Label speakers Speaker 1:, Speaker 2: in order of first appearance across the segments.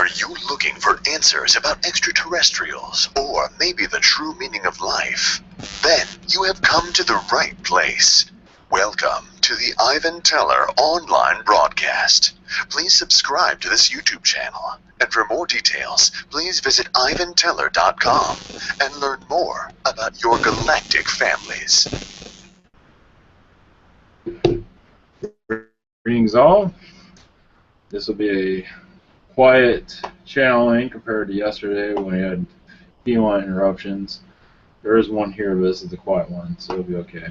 Speaker 1: Are you looking for answers about extraterrestrials, or maybe the true meaning of life? Then you have come to the right place. Welcome to the Ivan Teller online broadcast. Please subscribe to this YouTube channel. And for more details, please visit ivanteller.com and learn more about your galactic families.
Speaker 2: Greetings all. This will be a quiet channeling compared to yesterday when we had feline interruptions. There is one here, but this is the quiet one, so it'll be okay.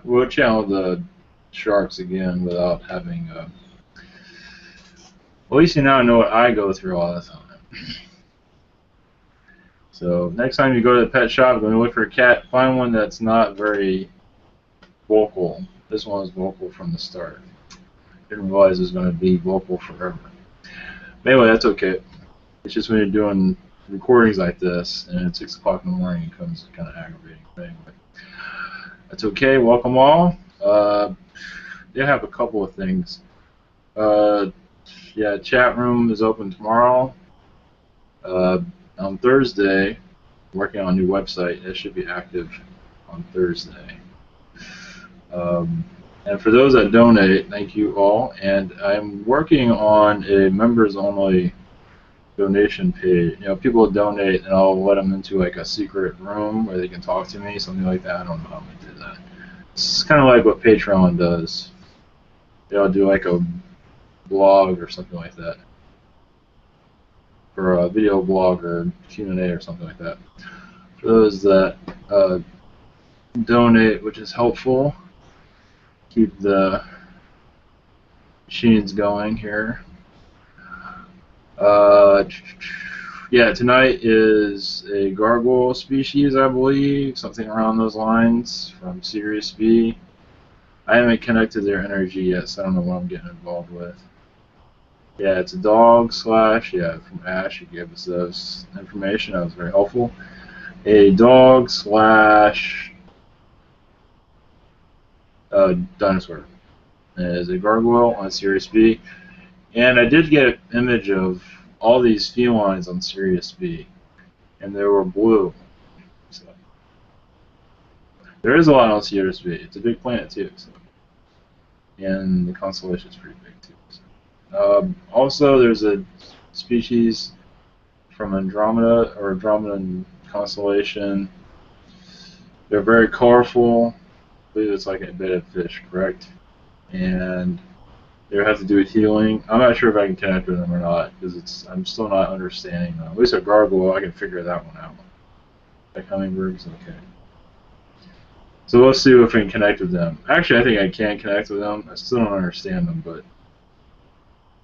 Speaker 2: We'll channel the sharks again without having... at least you now know what I go through all the time. So next time you go to the pet shop, when you look for a cat, find one that's not very vocal. This one was vocal from the start. Didn't realize it was going to be vocal forever. But anyway, that's okay. It's just when you're doing recordings like this and at 6 o'clock in the morning, it becomes kind of aggravating. But anyway, that's okay. Welcome all. They have a couple of things. Yeah, chat room is open tomorrow. On Thursday, working on a new website. It should be active on Thursday. And for those that donate, thank you all. And I'm working on a members-only donation page. You know, people donate, and I'll let them into like a secret room where they can talk to me, something like that. I don't know how we do that. It's kind of like what Patreon does. They'll do like a blog or something like that, for a video blog or Q&A or something like that. For those that donate, which is helpful. Keep the machines going here. Yeah, tonight is a gargoyle species, I believe, something around those lines from Sirius B. I haven't connected their energy yet, so I don't know what I'm getting involved with. Yeah, it's a dog slash, yeah, from Ash. He gave us this information. That was very helpful. A dog slash dinosaur. As a gargoyle on Sirius B. And I did get an image of all these felines on Sirius B, and they were blue. So there is a lot on Sirius B. It's a big planet too. So. And the constellation is pretty big too. So. Also, there's a species from Andromeda, or Andromedan constellation. They're very colorful. I believe it's like a embedded fish, correct? And they have to do with healing. I'm not sure if I can connect with them or not, because I'm still not understanding them. At least a gargoyle, I can figure that one out. Like hummingbirds, okay. So let's see if we can connect with them. Actually, I think I can connect with them. I still don't understand them, but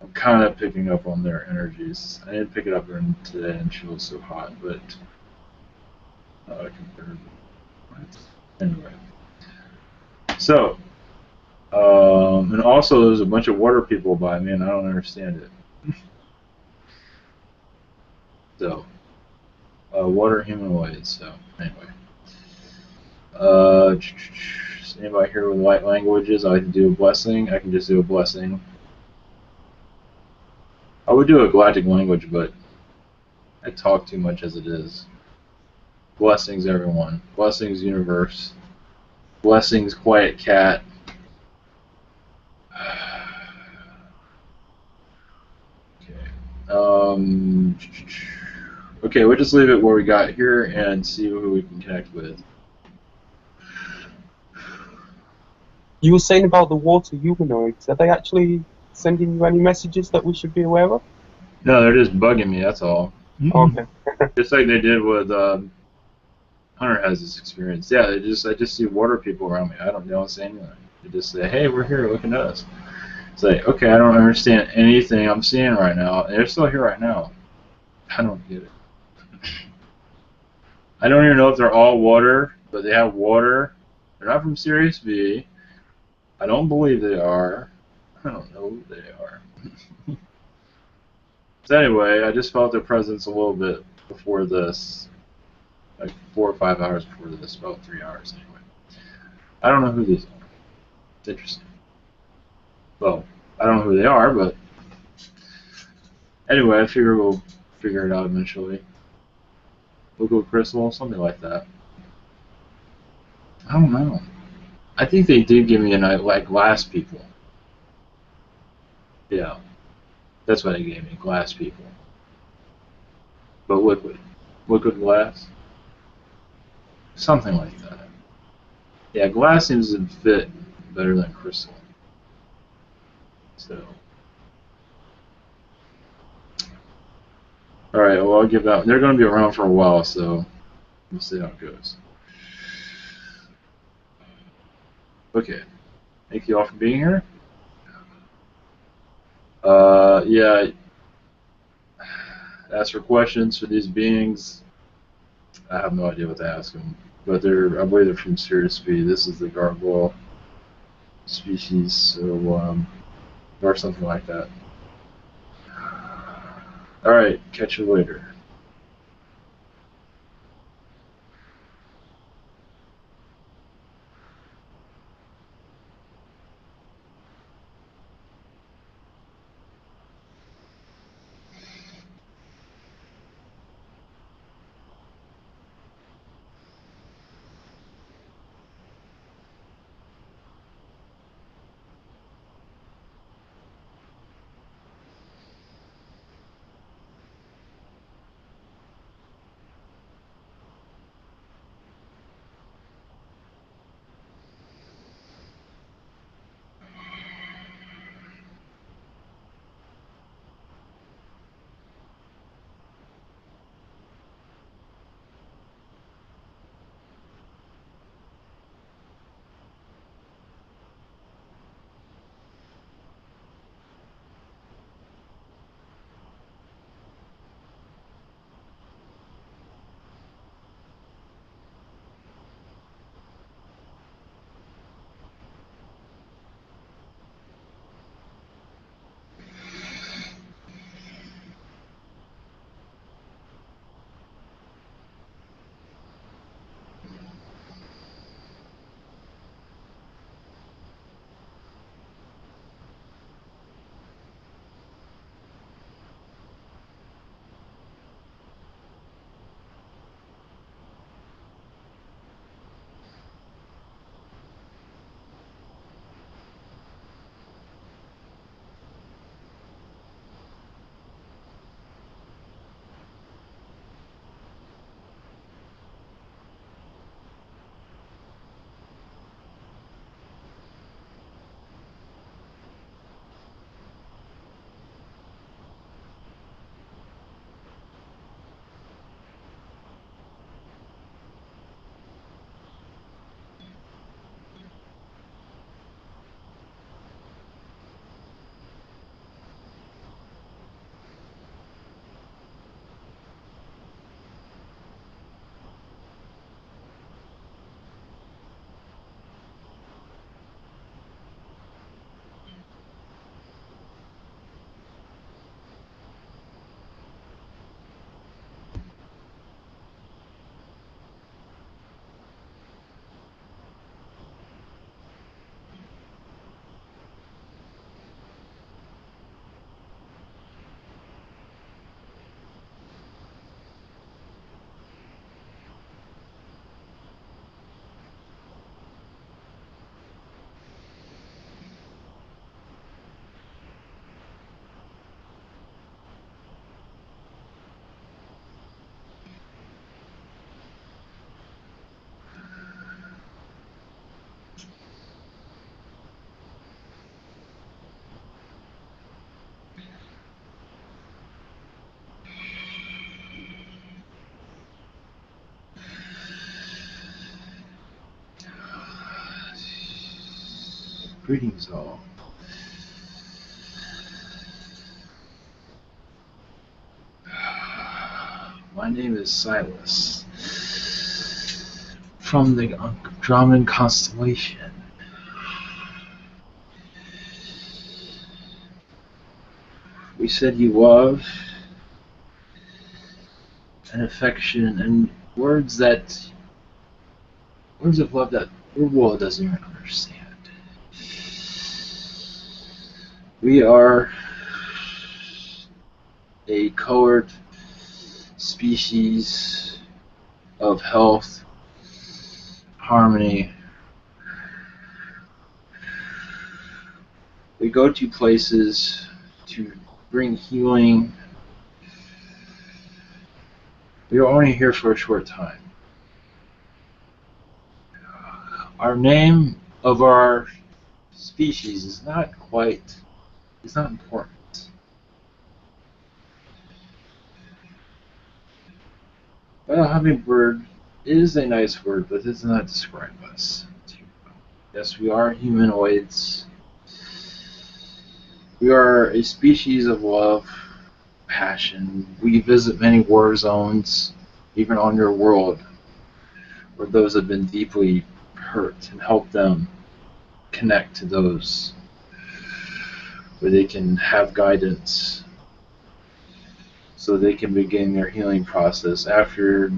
Speaker 2: I'm kind of picking up on their energies. I didn't pick it up today, and she was so hot, but compared. Anyway. So, and also there's a bunch of water people by me, and I don't understand it. So, water humanoids. So, anyway. Anybody here with light languages? I like to do a blessing. I can just do a blessing. I would do a galactic language, but I talk too much as it is. Blessings, everyone. Blessings, universe. Blessings, quiet cat. Okay, we'll just leave it where we got here and see who we can connect with.
Speaker 3: You were saying about the water humanoids. Are they actually sending you any messages that we should be aware of?
Speaker 2: No, they're just bugging me, that's all.
Speaker 3: Okay.
Speaker 2: Just like they did with Hunter has this experience. Yeah, I just see water people around me. I don't say anything. They just say, hey, we're here, look at us. It's like, okay, I don't understand anything I'm seeing right now. And they're still here right now. I don't get it. I don't even know if they're all water, but they have water. They're not from Sirius B. I don't believe they are. I don't know who they are. So anyway, I just felt their presence a little bit before this. Like 4 or 5 hours before this, about 3 hours anyway. I don't know who these are. It's interesting. Well, I don't know who they are, but anyway, I figure we'll figure it out eventually. We'll go crystal, something like that. I don't know. I think they did give me a night like glass people. Yeah, that's what they gave me, glass people. But liquid glass, something like that. Yeah, glass seems to fit better than crystal. So, all right. Well, I'll give that. They're going to be around for a while, so we'll see how it goes. Okay. Thank you all for being here. Yeah. Ask for questions for these beings. I have no idea what to ask them, but I believe they're from Sirius Speed. This is the Gargoyle species, so or something like that. All right. Catch you later. Greetings all. My name is Silas from the Andromeda Constellation. We said you love and affection and words of love that your world doesn't even understand. We are a colored species of health, harmony. We go to places to bring healing. We are only here for a short time. Our name of our species is not important. Well, hummingbird is a nice word, but it does not describe us. Yes, we are humanoids. We are a species of love, passion. We visit many war zones, even on your world, where those have been deeply hurt, and help them connect to those where they can have guidance so they can begin their healing process after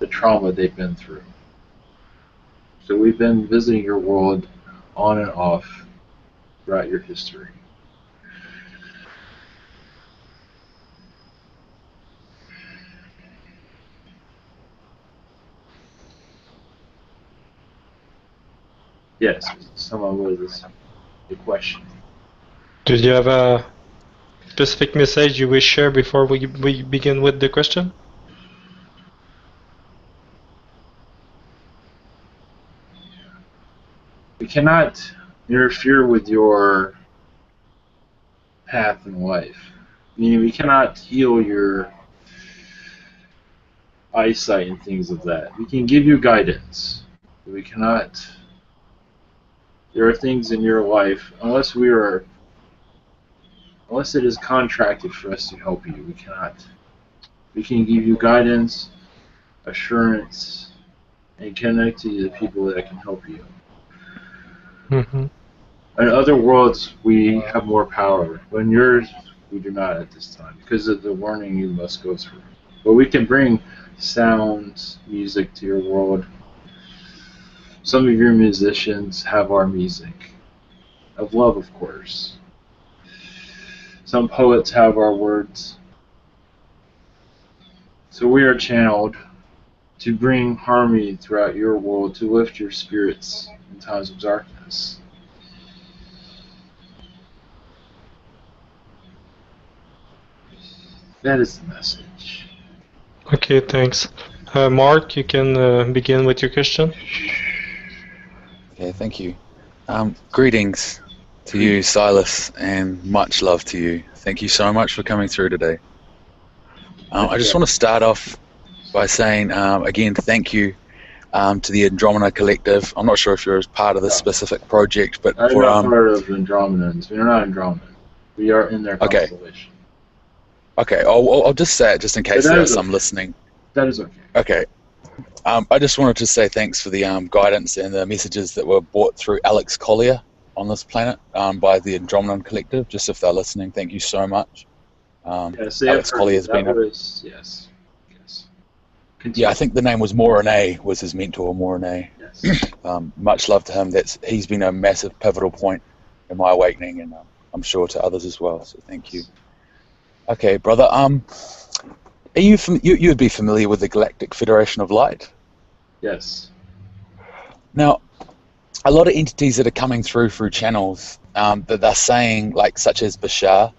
Speaker 2: the trauma they've been through. So we've been visiting your world on and off throughout your history. Yes, someone was a question.
Speaker 4: Did you have a specific message you wish to share before we begin with the question?
Speaker 2: We cannot interfere with your path in life. Meaning we cannot heal your eyesight and things of that. We can give you guidance. But we cannot. There are things in your life, unless it is contracted for us to help you, we cannot. We can give you guidance, assurance, and connect you to the people that can help you.
Speaker 4: Mm-hmm.
Speaker 2: In other worlds, we have more power. But in yours, we do not at this time, because of the warning you must go through. But we can bring sounds, music to your world. Some of your musicians have our music. Of love, of course. Some poets have our words. So we are channeled to bring harmony throughout your world, to lift your spirits in times of darkness. That is the message.
Speaker 4: Okay, thanks. Mark, you can begin with your question.
Speaker 5: Okay, thank you. Greetings to you, Silas, and much love to you. Thank you so much for coming through today. I just want to start off by saying, again, thank you to the Andromeda Collective. I'm not sure if you're part of this specific project, but
Speaker 2: I'm not part of Andromedans. We are not Andromedan. We are in their constellation.
Speaker 5: Okay, I'll just say it just in case there are some listening.
Speaker 2: That is okay.
Speaker 5: Okay. I just wanted to say thanks for the guidance and the messages that were brought through Alex Collier on this planet by the Andromedan Collective. Just if they're listening, thank you so much. Alex Collier has been
Speaker 2: yes.
Speaker 5: Continue. Yeah, I think the name was Morane, was his mentor, Morane.
Speaker 2: Yes.
Speaker 5: Much love to him. He's been a massive pivotal point in my awakening, and I'm sure to others as well. So thank you. Okay, brother. Are you'd be familiar with the Galactic Federation of Light?
Speaker 2: Yes.
Speaker 5: Now, a lot of entities that are coming through channels that they're saying, like such as Bashar,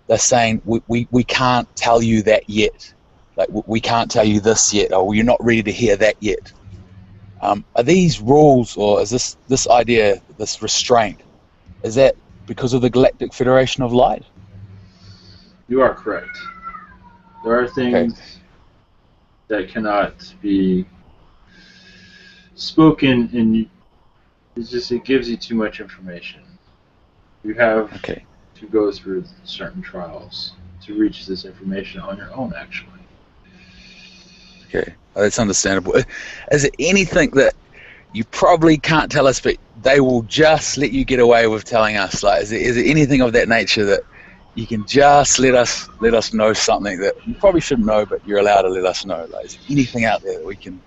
Speaker 5: they're saying we can't tell you that yet. Like we can't tell you this yet, or you're not ready to hear that yet. Are these rules, or is this idea, this restraint, is that because of the Galactic Federation of Light?
Speaker 2: You are correct. There are things that cannot be spoken, and it gives you too much information. You have to go through certain trials to reach this information on your own, actually.
Speaker 5: Okay, that's understandable. Is it anything that you probably can't tell us, but they will just let you get away with telling us? Like, is it anything of that nature that you can just let us know something that you probably shouldn't know, but you're allowed to let us know? Like, is there anything out there that we can?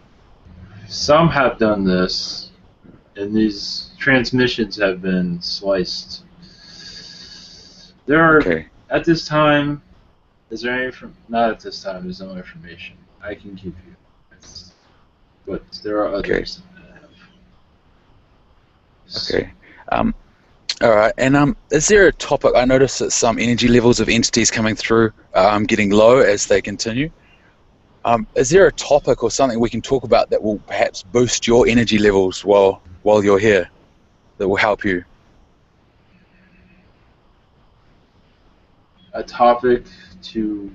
Speaker 2: Some have done this, and these transmissions have been sliced There are,
Speaker 5: Okay.
Speaker 2: at this time, is there any, not at this time, there's no information I can give you. But there are
Speaker 5: Okay.
Speaker 2: others that have.
Speaker 5: Okay. All right. And is there a topic? I noticed that some energy levels of entities coming through getting low as they continue. Is there a topic or something we can talk about that will perhaps boost your energy levels while you're here, that will help you?
Speaker 2: A topic to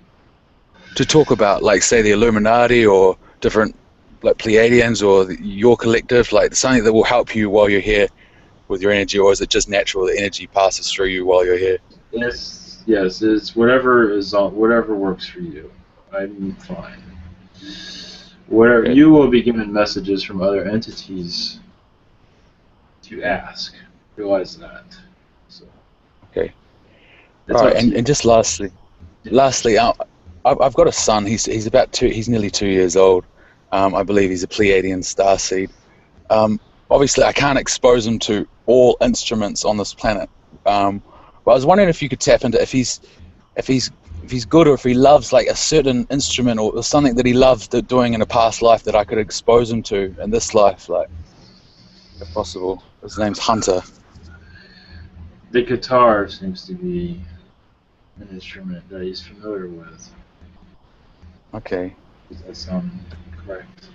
Speaker 5: talk about, like, say, the Illuminati or different, like, Pleiadians or your collective, like something that will help you while you're here with your energy, or is it just natural that energy passes through you while you're here?
Speaker 2: yes, it's whatever is on, whatever works for you. I'm fine. Whatever,
Speaker 5: Okay.
Speaker 2: you will be given messages from other entities to ask. Realize that. So
Speaker 5: Okay.
Speaker 2: it's
Speaker 5: All right.
Speaker 2: up to you.
Speaker 5: And just lastly, I've got a son. He's about two. He's nearly 2 years old. I believe he's a Pleiadian starseed. Obviously, I can't expose him to all instruments on this planet. But I was wondering if you could tap into if he's good, or if he loves like a certain instrument or something that he loved doing in a past life that I could expose him to in this life, like, if possible. His name's Hunter.
Speaker 2: The guitar seems to be an instrument that he's familiar with.
Speaker 5: Okay.
Speaker 2: Does that sound correct?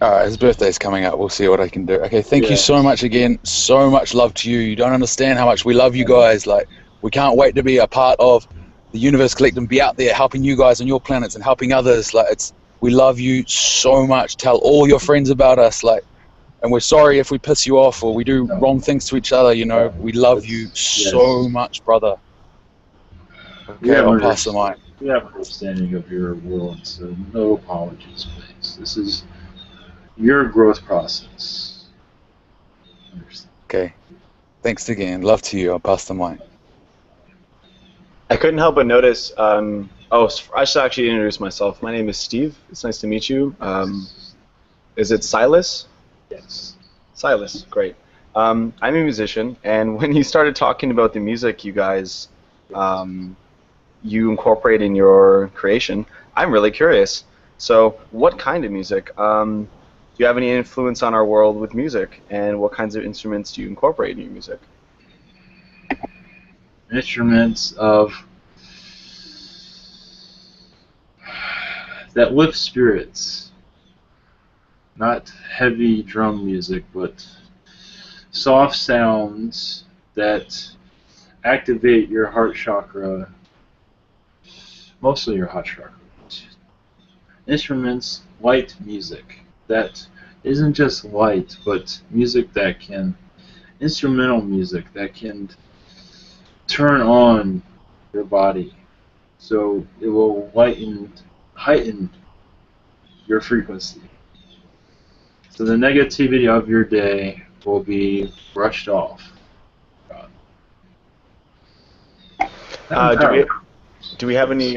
Speaker 5: All right, his birthday's coming up. We'll see what I can do. Okay, thank you so
Speaker 2: Yes.
Speaker 5: much again. So much love to you. You don't understand how much we love you guys. Like, we can't wait to be a part of the Universe Collective and be out there helping you guys on your planets and helping others. Like, we love you so much. Tell all your friends about us. Like, and we're sorry if we piss you off or we do wrong things to each other. You know, we love you so much, brother. Okay, I'll pass the mic.
Speaker 2: We have an understanding of your world, so no apologies, please. This is your growth process. Understand.
Speaker 5: Okay, thanks again. Love to you. I'll pass the mic.
Speaker 6: I couldn't help but notice. I should actually introduce myself. My name is Steve. It's nice to meet you. Is it Silas?
Speaker 2: Yes.
Speaker 6: Silas, great. I'm a musician, and when you started talking about the music you guys you incorporate in your creation, I'm really curious. So, what kind of music? Do you have any influence on our world with music, and what kinds of instruments do you incorporate in your music?
Speaker 2: Instruments that lift spirits. Not heavy drum music, but soft sounds that activate your heart chakra, mostly your heart chakra. Instruments, light music that isn't just light, but music that can, instrumental music that can turn on your body, so it will heighten your frequency. So the negativity of your day will be brushed off.
Speaker 6: Do we have any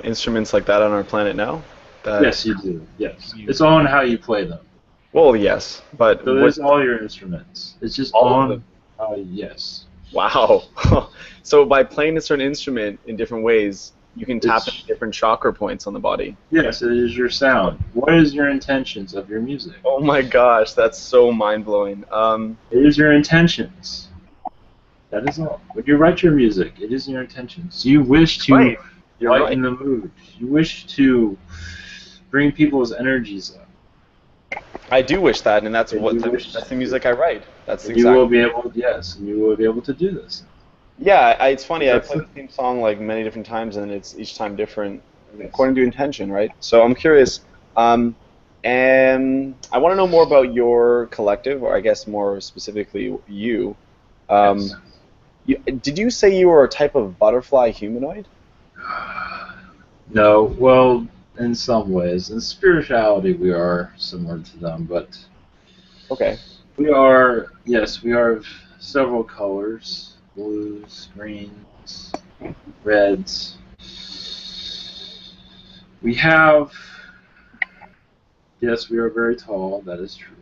Speaker 6: instruments like that on our planet now?
Speaker 2: Yes, you do. Yes, it's on how you play them.
Speaker 6: Well, yes, but
Speaker 2: So there's all your instruments. It's just
Speaker 6: all
Speaker 2: on
Speaker 6: of them.
Speaker 2: how. Yes.
Speaker 6: Wow. So by playing a certain instrument in different ways, you can tap into different chakra points on the body.
Speaker 2: Yes, it is your sound. What is your intentions of your music?
Speaker 6: Oh my gosh, that's so mind-blowing.
Speaker 2: It is your intentions. That is all. When you write your music, it is your intentions. You wish to lighten the mood. You wish to bring people's energies up.
Speaker 6: I do wish that, and that's the music I write. That's exactly.
Speaker 2: You will be able, yes, and you will be able to do this.
Speaker 6: Yeah, it's funny. I play the theme song like many different times, and it's each time different according to intention, right? So I'm curious, and I want to know more about your collective, or I guess more specifically you.
Speaker 2: Yes.
Speaker 6: Did you say you were a type of butterfly humanoid?
Speaker 2: No, well, in some ways. In spirituality, we are similar to them, but
Speaker 6: okay.
Speaker 2: We are several colors: blues, greens, reds. We have, yes, we are very tall, that is true.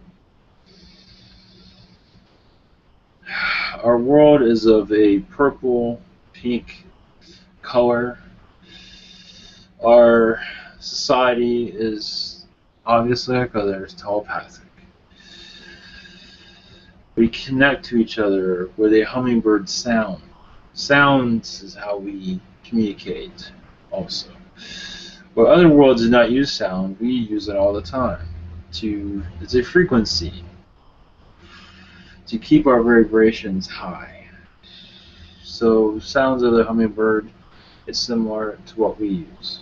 Speaker 2: Our world is of a purple, pink color. Our society is obviously like others, telepathic. We connect to each other with a hummingbird sound. Sounds is how we communicate also. But other worlds do not use sound, we use it all the time. It's a frequency to keep our vibrations high. So sounds of the hummingbird is similar to what we use.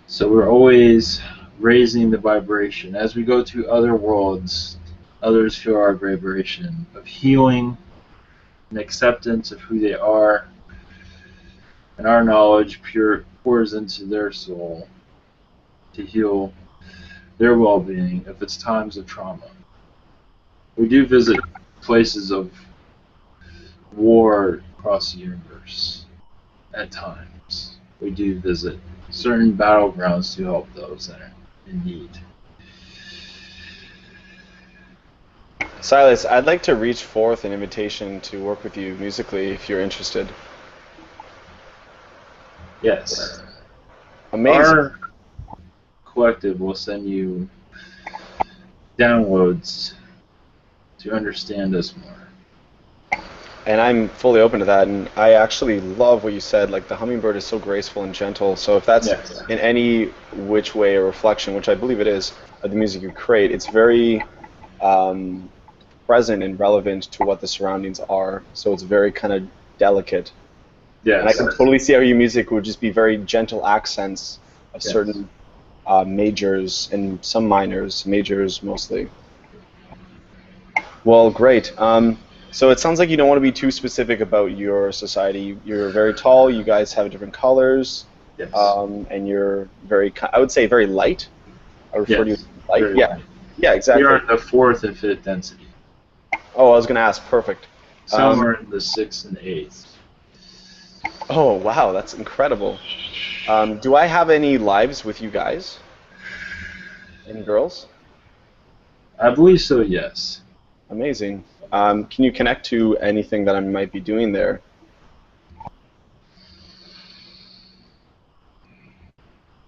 Speaker 2: So we're always raising the vibration. As we go to other worlds, others feel our vibration of healing and acceptance of who they are, and our knowledge pours into their soul to heal their well-being if it's times of trauma. We do visit places of war across the universe at times. We do visit certain battlegrounds to help those that are in need.
Speaker 6: Silas, I'd like to reach forth an invitation to work with you musically if you're interested.
Speaker 2: Yes.
Speaker 6: Amazing.
Speaker 2: Our collective will send you downloads to understand us more.
Speaker 6: And I'm fully open to that, and I actually love what you said. Like, the hummingbird is so graceful and gentle, so if that's in any which way a reflection, which I believe it is, of the music you create, it's very present and relevant to what the surroundings are, so it's very kind of delicate.
Speaker 2: Yes.
Speaker 6: And I can totally see how your music would just be very gentle accents of certain majors and some minors, majors mostly. Well, great. So it sounds like you don't want to be too specific about your society. You're very tall. You guys have different colors,
Speaker 2: Yes.
Speaker 6: And you're very, I would say, very light. I refer to you as light.
Speaker 2: Very
Speaker 6: Yeah,
Speaker 2: light.
Speaker 6: yeah, exactly.
Speaker 2: We are in the 4th and 5th density.
Speaker 6: Oh, I was going to ask. Perfect.
Speaker 2: Some are in the 6th and 8th.
Speaker 6: Oh, wow, that's incredible. Do I have any lives with you guys? Any girls?
Speaker 2: I believe so, yes.
Speaker 6: Amazing. Can you connect to anything that I might be doing there?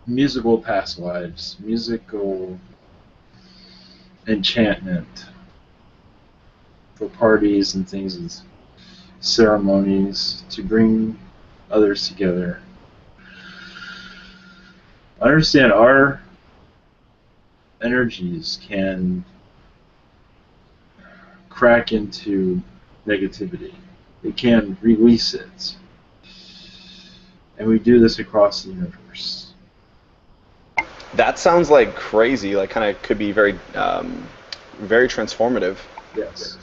Speaker 2: Musical past lives, musical enchantment for parties and things, and ceremonies to bring others together. Understand our energies can crack into negativity. It can release it. And we do this across the universe.
Speaker 6: That sounds like crazy, like kind of could be very, very transformative.
Speaker 2: Yes.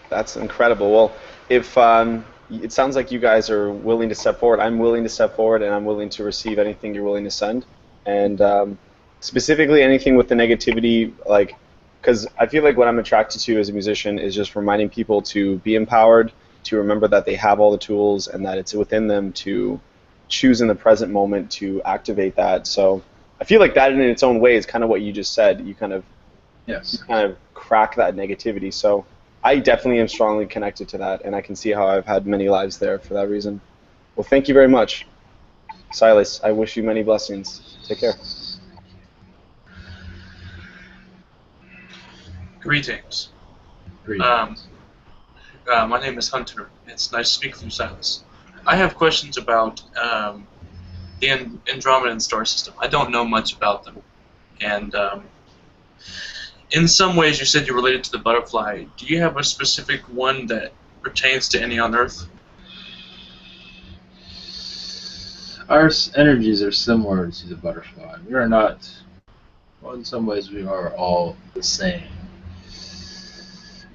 Speaker 6: That's incredible. Well, if it sounds like you guys are willing to step forward, I'm willing to step forward, and I'm willing to receive anything you're willing to send. And specifically anything with the negativity, like, because I feel like what I'm attracted to as a musician is just reminding people to be empowered, to remember that they have all the tools and that it's within them to choose in the present moment to activate that. So I feel like that in its own way is kind of what you just said. You kind of crack that negativity. So I definitely am strongly connected to that, and I can see how I've had many lives there for that reason. Well, thank you very much. Silas, I wish you many blessings. Take care.
Speaker 7: Greetings. My name is Hunter. It's nice to speak with you, Silas. I have questions about the Andromedan star system. I don't know much about them. And in some ways you said you're related to the butterfly. Do you have a specific one that pertains to any on Earth?
Speaker 2: Our energies are similar to the butterfly. We are not, well, in some ways we are all the same.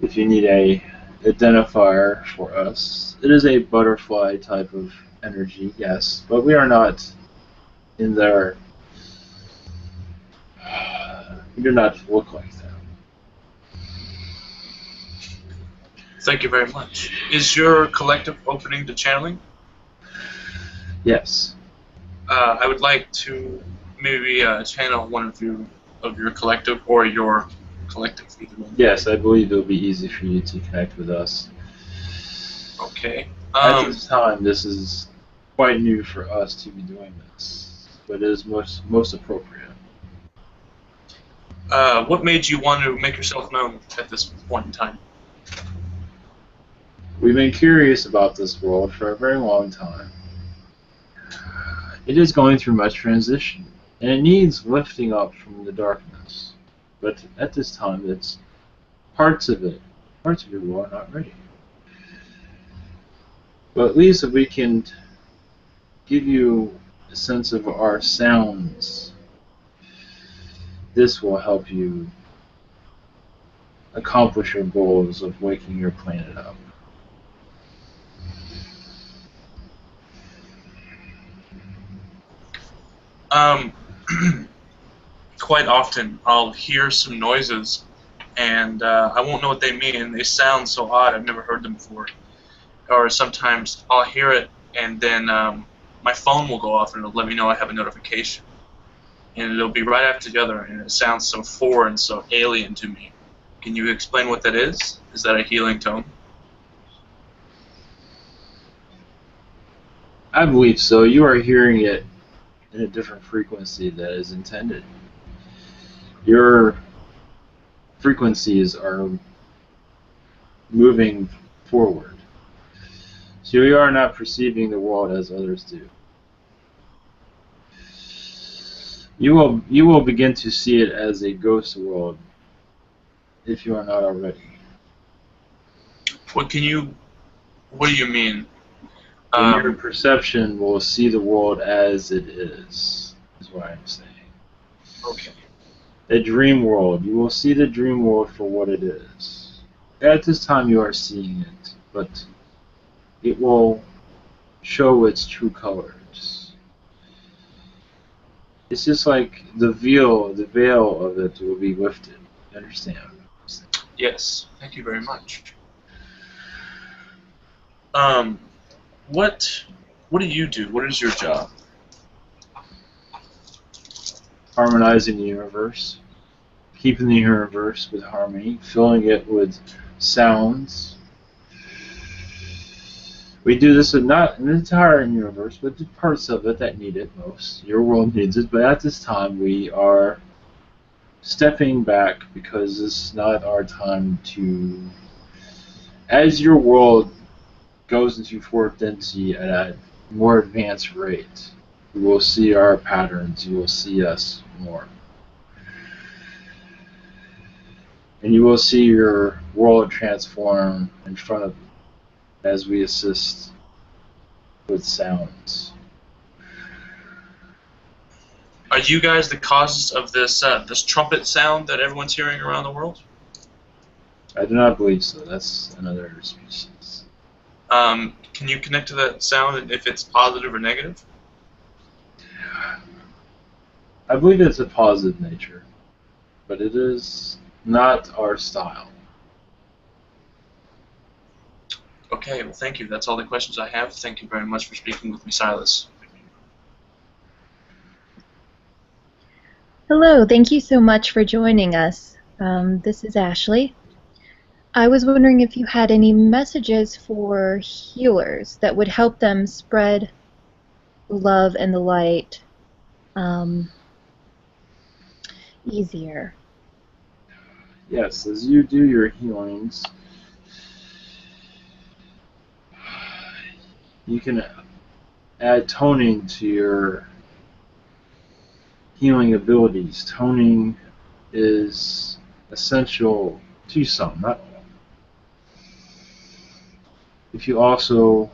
Speaker 2: If you need a identifier for us, it is a butterfly type of energy, yes, but we are not in there. We do not look like them.
Speaker 7: Thank you very much. Is your collective opening to channeling?
Speaker 2: Yes.
Speaker 7: I would like to maybe channel one of your collective or your collective. Either one.
Speaker 2: Yes, I believe it'll be easy for you to connect with us.
Speaker 7: Okay.
Speaker 2: At this time, this is quite new for us to be doing this, but it is most appropriate.
Speaker 7: What made you want to make yourself known at this point in time?
Speaker 2: We've been curious about this world for a very long time. It is going through much transition, and it needs lifting up from the darkness. But at this time, it's parts of your world are not ready. But at least if we can give you a sense of our sounds, this will help you accomplish your goals of waking your planet up.
Speaker 7: Quite often I'll hear some noises, and I won't know what they mean. They sound so odd. I've never heard them before. Or sometimes I'll hear it, and then my phone will go off, and it'll let me know I have a notification. And it'll be right after the other, and it sounds so foreign, so alien to me. Can you explain what that is? Is that a healing tone?
Speaker 2: I believe so. You are hearing it in a different frequency that is intended. Your frequencies are moving forward. So you are not perceiving the world as others do. You will begin to see it as a ghost world if you are not already.
Speaker 7: What do you mean?
Speaker 2: Your perception will see the world as it is what I'm saying.
Speaker 7: Okay.
Speaker 2: A dream world. You will see the dream world for what it is. At this time you are seeing it, but it will show its true colors. It's just like the veil of it will be lifted. You understand?
Speaker 7: Yes. Thank you very much. What do you do? What is your job?
Speaker 2: Harmonizing the universe, keeping the universe with harmony, filling it with sounds. We do this with not an entire universe, but the parts of it that need it most. Your world needs it, but at this time we are stepping back because it's not our time to. As your world goes into fourth density at a more advanced rate, you will see our patterns, you will see us more. And you will see your world transform in front of you as we assist with sounds.
Speaker 7: Are you guys the causes of this this trumpet sound that everyone's hearing around the world?
Speaker 2: I do not believe so. That's another species.
Speaker 7: Can you connect to that sound if it's positive or negative?
Speaker 2: I believe it's a positive nature, but it is not our style.
Speaker 7: Okay, well, thank you. That's all the questions I have. Thank you very much for speaking with me, Silas.
Speaker 8: Hello, thank you so much for joining us. This is Ashley. I was wondering if you had any messages for healers that would help them spread the love and the light easier.
Speaker 2: Yes, as you do your healings, you can add toning to your healing abilities. Toning is essential to some, not all. If you also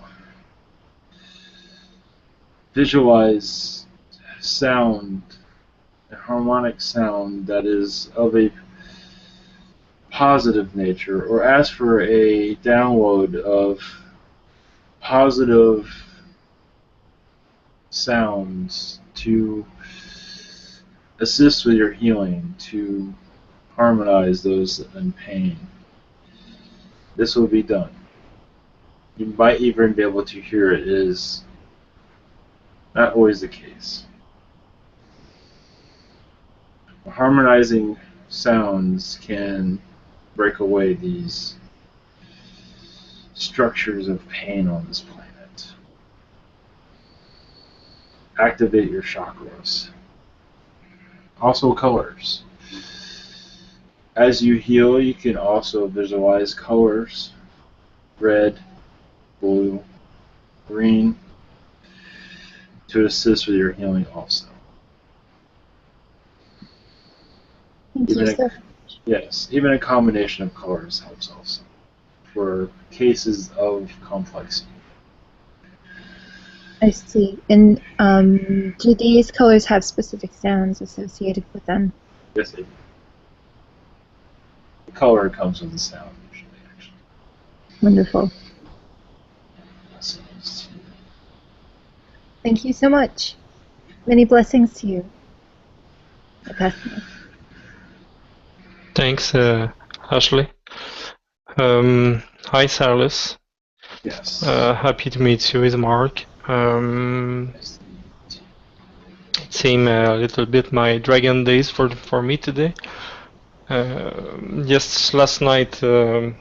Speaker 2: visualize sound, a harmonic sound that is of a positive nature, or ask for a download of positive sounds to assist with your healing, to harmonize those in pain, this will be done. You might even be able to hear it. It is not always the case. Harmonizing sounds can break away these structures of pain on this planet. Activate your chakras. Also colors. As you heal, you can also visualize colors. Red, blue, green, to assist with your healing also.
Speaker 8: Thank you,
Speaker 2: Even
Speaker 8: sir.
Speaker 2: Yes, even a combination of colors helps also for cases of complexity.
Speaker 8: I see. And do these colors have specific sounds associated with them?
Speaker 2: Yes, the color comes with the sound usually, actually.
Speaker 8: Wonderful.
Speaker 2: So,
Speaker 8: Thank you so much. Many blessings to you. I pass the mic.
Speaker 4: Thanks, Ashley. Hi, Sarlis.
Speaker 2: yes.
Speaker 4: Happy to meet you, is Mark. It seemed a little bit my dragon days for me today. Just last night I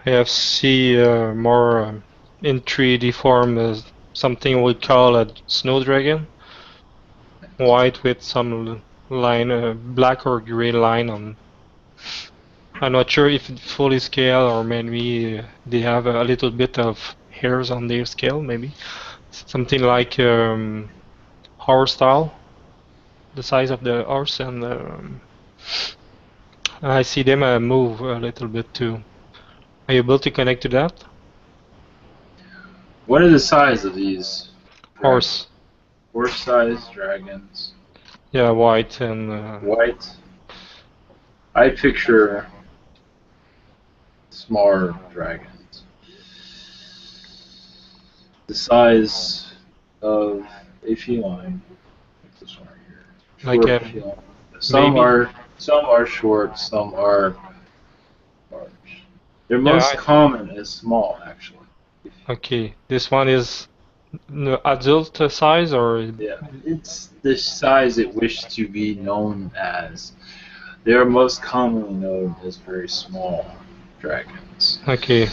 Speaker 4: have seen more in 3D form something we call a snow dragon, white with some line, black or gray line on. I'm not sure if it's fully scale or maybe they have a little bit of hairs on their scale, maybe something like horse style, the size of the horse, and I see them move a little bit too. Are you able to connect to that?
Speaker 2: What are the size of these
Speaker 4: Horse.
Speaker 2: Horse-sized dragons.
Speaker 4: Yeah, white and
Speaker 2: White. I picture smaller dragons. The size of a feline. Like this one right here.
Speaker 4: like
Speaker 2: Short feline. Some are short, some are large. They're most common as small, actually.
Speaker 4: Okay, this one is adult size or
Speaker 2: Yeah, it's the size it wished to be known as. They are most commonly known as very small dragons.
Speaker 4: okay.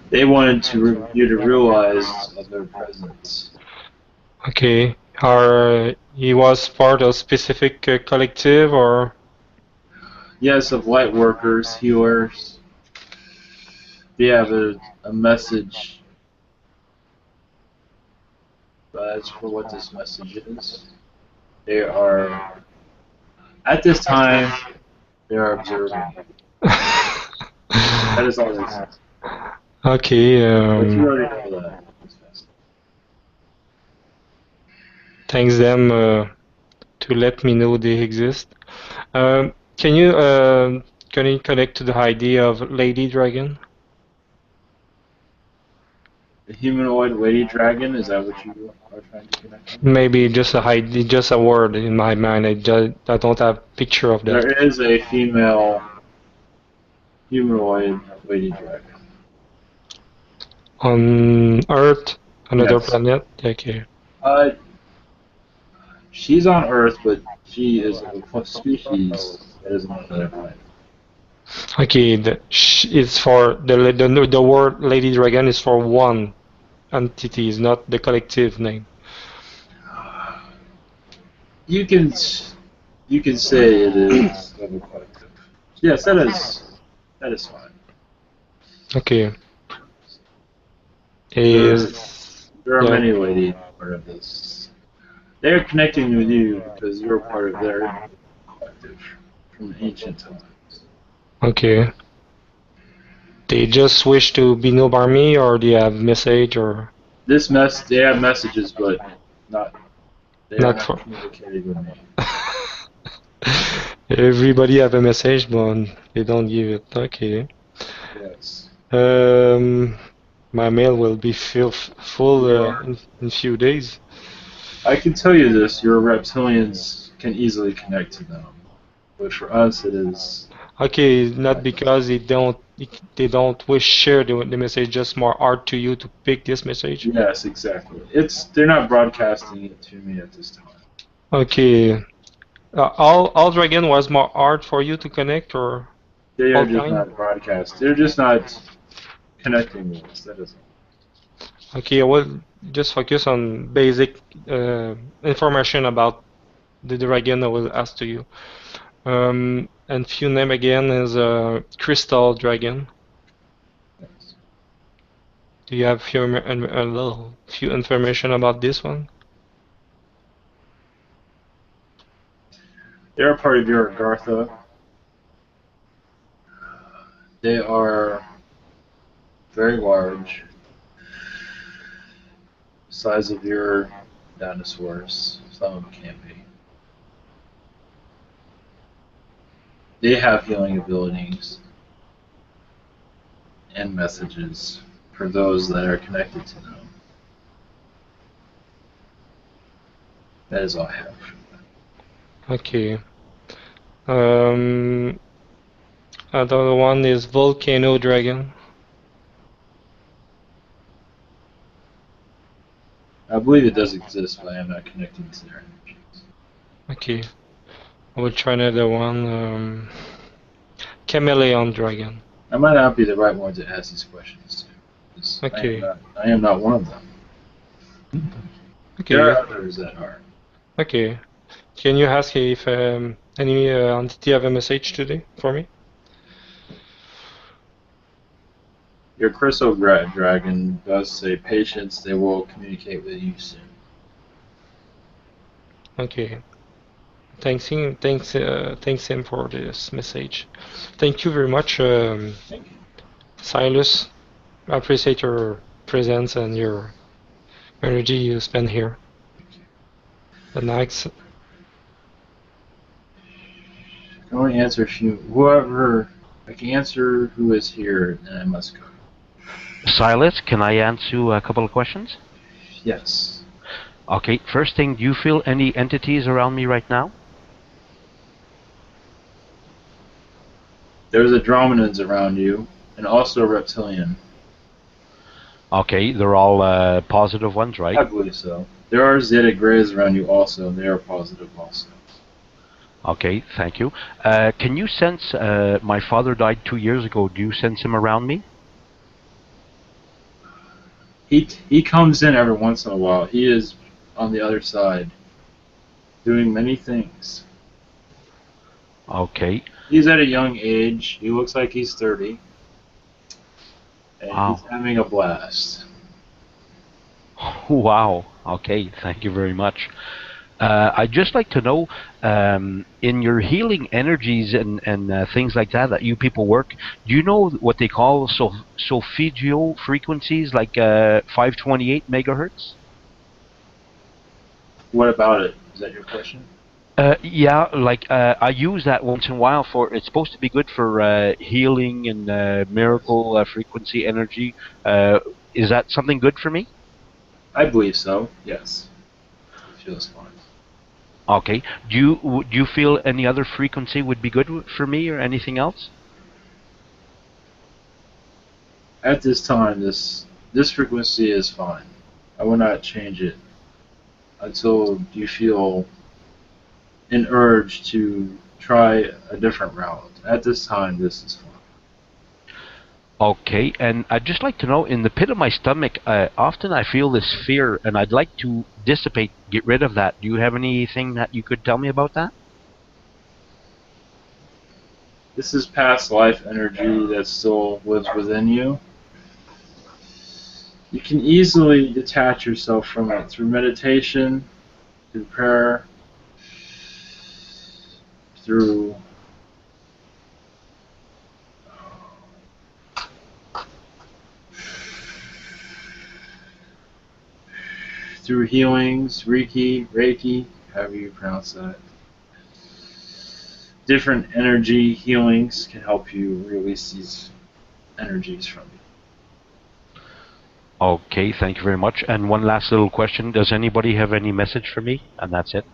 Speaker 2: They wanted you to realize of their presence.
Speaker 4: Okay. Are he was part of specific collective or?
Speaker 2: Yes, of light workers, healers. They have a message. But as for what this message is, they are, at this time, they are observing. That is all they say.
Speaker 4: Okay.
Speaker 2: But you already know that.
Speaker 4: Thanks them to let me know they exist. Can you connect to the idea of Lady Dragon?
Speaker 2: The humanoid lady dragon, is that what you are trying to connect to?
Speaker 4: Maybe just just a word in my mind. I don't have picture of that.
Speaker 2: There is a female humanoid lady dragon.
Speaker 4: On Earth, another
Speaker 2: Yes.
Speaker 4: planet. Okay.
Speaker 2: She's on Earth, but she is of a species that is on another planet.
Speaker 4: Okay, it's for the word Lady Dragon is for one entity, is not the collective name.
Speaker 2: You can say it is of a collective. Yes, that is fine.
Speaker 4: Okay.
Speaker 2: There are many ladies part of this. They are connecting with you because you're part of their collective from ancient times.
Speaker 4: Okay. They just wish to be known by me, or they have message, or
Speaker 2: They have messages, but they are not
Speaker 4: for
Speaker 2: communicating with me.
Speaker 4: everybody have a message, but they don't give it. Okay.
Speaker 2: Yes.
Speaker 4: My mail will be full in few days.
Speaker 2: I can tell you this: your reptilians can easily connect to them, but for us, it is.
Speaker 4: Okay, not because they don't wish share the message, just more hard to you to pick this message.
Speaker 2: Yes, exactly. They're not broadcasting it to me at this time.
Speaker 4: Okay. All Dragon was more hard for you to connect, or
Speaker 2: They
Speaker 4: all
Speaker 2: are just
Speaker 4: kind?
Speaker 2: not broadcast. They're just not connecting with us. That is all.
Speaker 4: Okay, I will just focus on basic information about the dragon I will ask to you. And few name again is Crystal Dragon.
Speaker 2: Yes.
Speaker 4: Do you have a little few information about this one?
Speaker 2: They're a part of your Agartha. They are very large, size of your dinosaurs. Some of them can be. They have healing abilities and messages for those that are connected to them. That is all I have.
Speaker 4: Okay. Another one is Volcano Dragon.
Speaker 2: I believe it does exist, but I am not connected to their energies.
Speaker 4: Okay. I will try another one. Chameleon Dragon.
Speaker 2: I might not be the right one to ask these questions to. 'Cause
Speaker 4: Okay.
Speaker 2: I am not one of them.
Speaker 4: Okay.
Speaker 2: There are others that are.
Speaker 4: Okay. Can you ask if any entity have a message today for me?
Speaker 2: Your crystal dragon does say patience. They will communicate with you soon.
Speaker 4: Okay. Thanks him for this message. Thank you very much,
Speaker 2: Thank you.
Speaker 4: Silas. I appreciate your presence and your energy you spend here. The next,
Speaker 2: I can only answer whoever I can answer who is here, and I must go.
Speaker 9: Silas, can I answer you a couple of questions?
Speaker 2: Yes.
Speaker 9: Okay, first thing, do you feel any entities around me right now?
Speaker 2: There's Andromedans around you, and also a reptilian.
Speaker 9: Okay, they're all positive ones, right?
Speaker 2: I believe so. There are Zeta Greys around you also, and they are positive also.
Speaker 9: Okay, thank you. Can you sense, my father died 2 years ago, do you sense him around me?
Speaker 2: He comes in every once in a while. He is on the other side, doing many things.
Speaker 9: Okay.
Speaker 2: He's at a young age. He looks like he's 30. And
Speaker 9: Wow.
Speaker 2: he's having a blast.
Speaker 9: Wow. Okay, thank you very much. I'd just like to know, in your healing energies and things like that you people work, do you know what they call solfeggio frequencies, like 528 megahertz?
Speaker 2: What about it? Is that your question?
Speaker 9: Yeah, like I use that once in a while for. It's supposed to be good for healing and miracle frequency energy. Is that something good for me?
Speaker 2: I believe so, yes. It feels fine.
Speaker 9: Okay. Do you feel any other frequency would be good for me or anything else?
Speaker 2: At this time, this frequency is fine. I will not change it until you feel an urge to try a different route. At this time, this is fine.
Speaker 9: Okay, and I'd just like to know, in the pit of my stomach, often I feel this fear, and I'd like to get rid of that. Do you have anything that you could tell me about that?
Speaker 2: This is past life energy that still lives within you. You can easily detach yourself from it through meditation, through prayer, through healings, Reiki, however you pronounce that. Different energy healings can help you release these energies from you.
Speaker 9: Okay, thank you very much. And one last little question. Does anybody have any message for me? And that's it.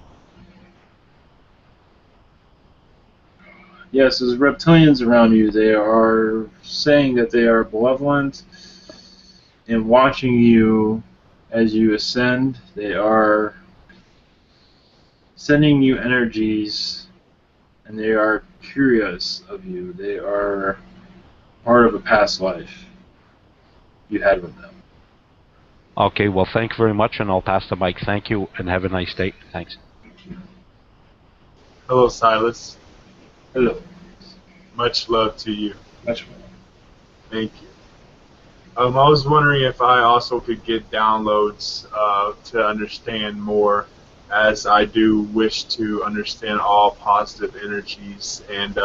Speaker 2: Yes, there's reptilians around you. They are saying that they are benevolent and watching you as you ascend. They are sending you energies, and they are curious of you. They are part of a past life. you had with them.
Speaker 9: Okay, well, thank you very much, and I'll pass the mic. Thank you, and have a nice day. Thanks.
Speaker 10: Hello, Silas.
Speaker 2: Hello.
Speaker 10: Much love to you.
Speaker 2: Much more.
Speaker 10: Thank you. I was wondering if I also could get downloads to understand more, as I do wish to understand all positive energies and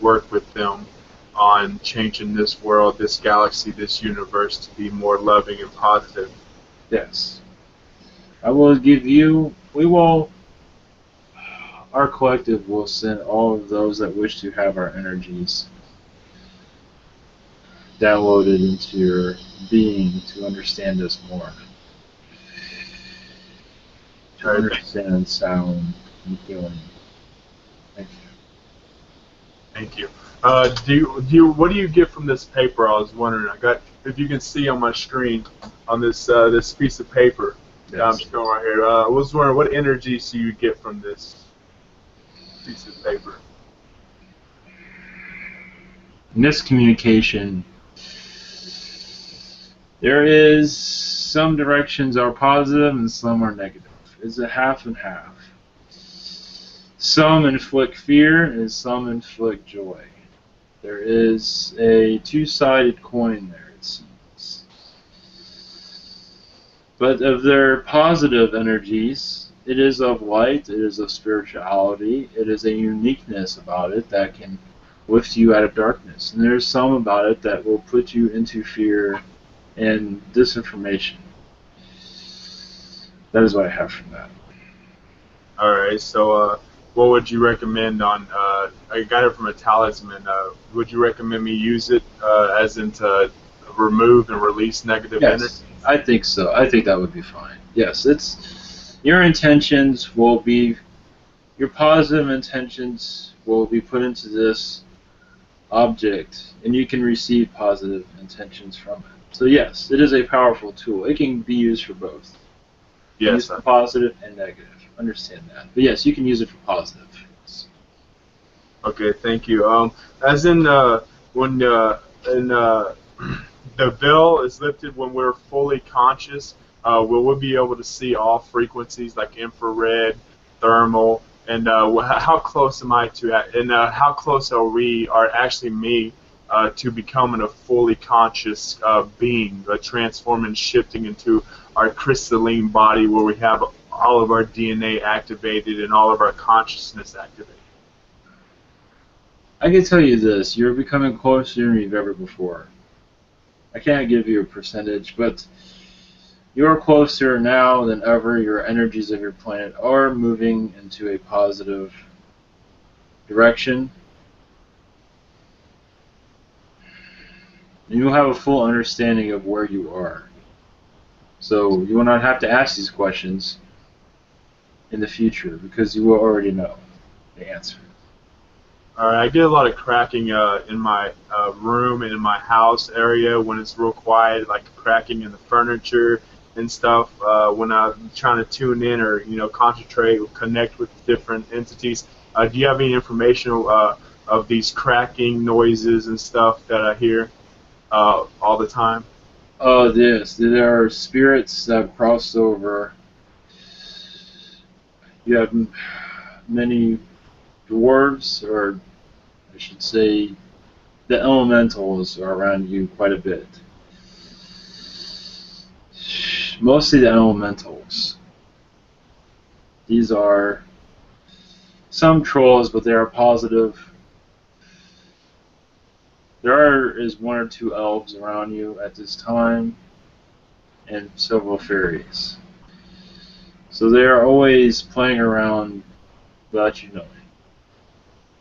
Speaker 10: work with them on changing this world, this galaxy, this universe to be more loving and positive.
Speaker 2: Yes. I will give you, our collective will send all of those that wish to have our energies downloaded into your being to understand us more. To understand sound and feeling. Thank you.
Speaker 10: Thank you. What do you get from this paper? I was wondering. If you can see on my screen, on this this piece of paper that I'm showing right here. I was wondering what energies do you get from this piece of paper?
Speaker 2: Miscommunication. There is some directions are positive and some are negative. It's a half and half. Some inflict fear and some inflict joy. There is a two-sided coin there, it seems. But of their positive energies, it is of light, it is of spirituality, it is a uniqueness about it that can lift you out of darkness. And there's some about it that will put you into fear and disinformation. That is what I have from that.
Speaker 10: All right. So, what would you recommend on? I got it from a talisman. Would you recommend me use it as in to remove and release negative energy?
Speaker 2: Yes, I think so. I think that would be fine. Yes, it's your intentions will be, your positive intentions will be put into this object, and you can receive positive intentions from it. So yes, it is a powerful tool. It can be used for both.
Speaker 10: Yes.
Speaker 2: Used for positive and negative. Understand that. But yes, you can use it for positive.
Speaker 10: Okay, thank you. As in when the veil is lifted when we're fully conscious, will we be able to see all frequencies like infrared, thermal, and how close am I to that? And how close are actually me to becoming a fully conscious being, transforming, shifting into our crystalline body where we have all of our DNA activated and all of our consciousness activated?
Speaker 2: I can tell you this, you're becoming closer than you've ever before. I can't give you a percentage, but you're closer now than ever. Your energies of your planet are moving into a positive direction. And you'll have a full understanding of where you are. So you will not have to ask these questions in the future because you will already know the answer.
Speaker 10: All right, I get a lot of cracking in my room and in my house area when it's real quiet, like cracking in the furniture and stuff. When I'm trying to tune in or concentrate or connect with different entities. Do you have any information of these cracking noises and stuff that I hear all the time?
Speaker 2: Oh, yes, there are spirits that have crossed over. You have many dwarves, or I should say, the elementals are around you quite a bit. Mostly the elementals. These are some trolls, but they are positive. There is one or two elves around you at this time, and several fairies. So they are always playing around without you knowing.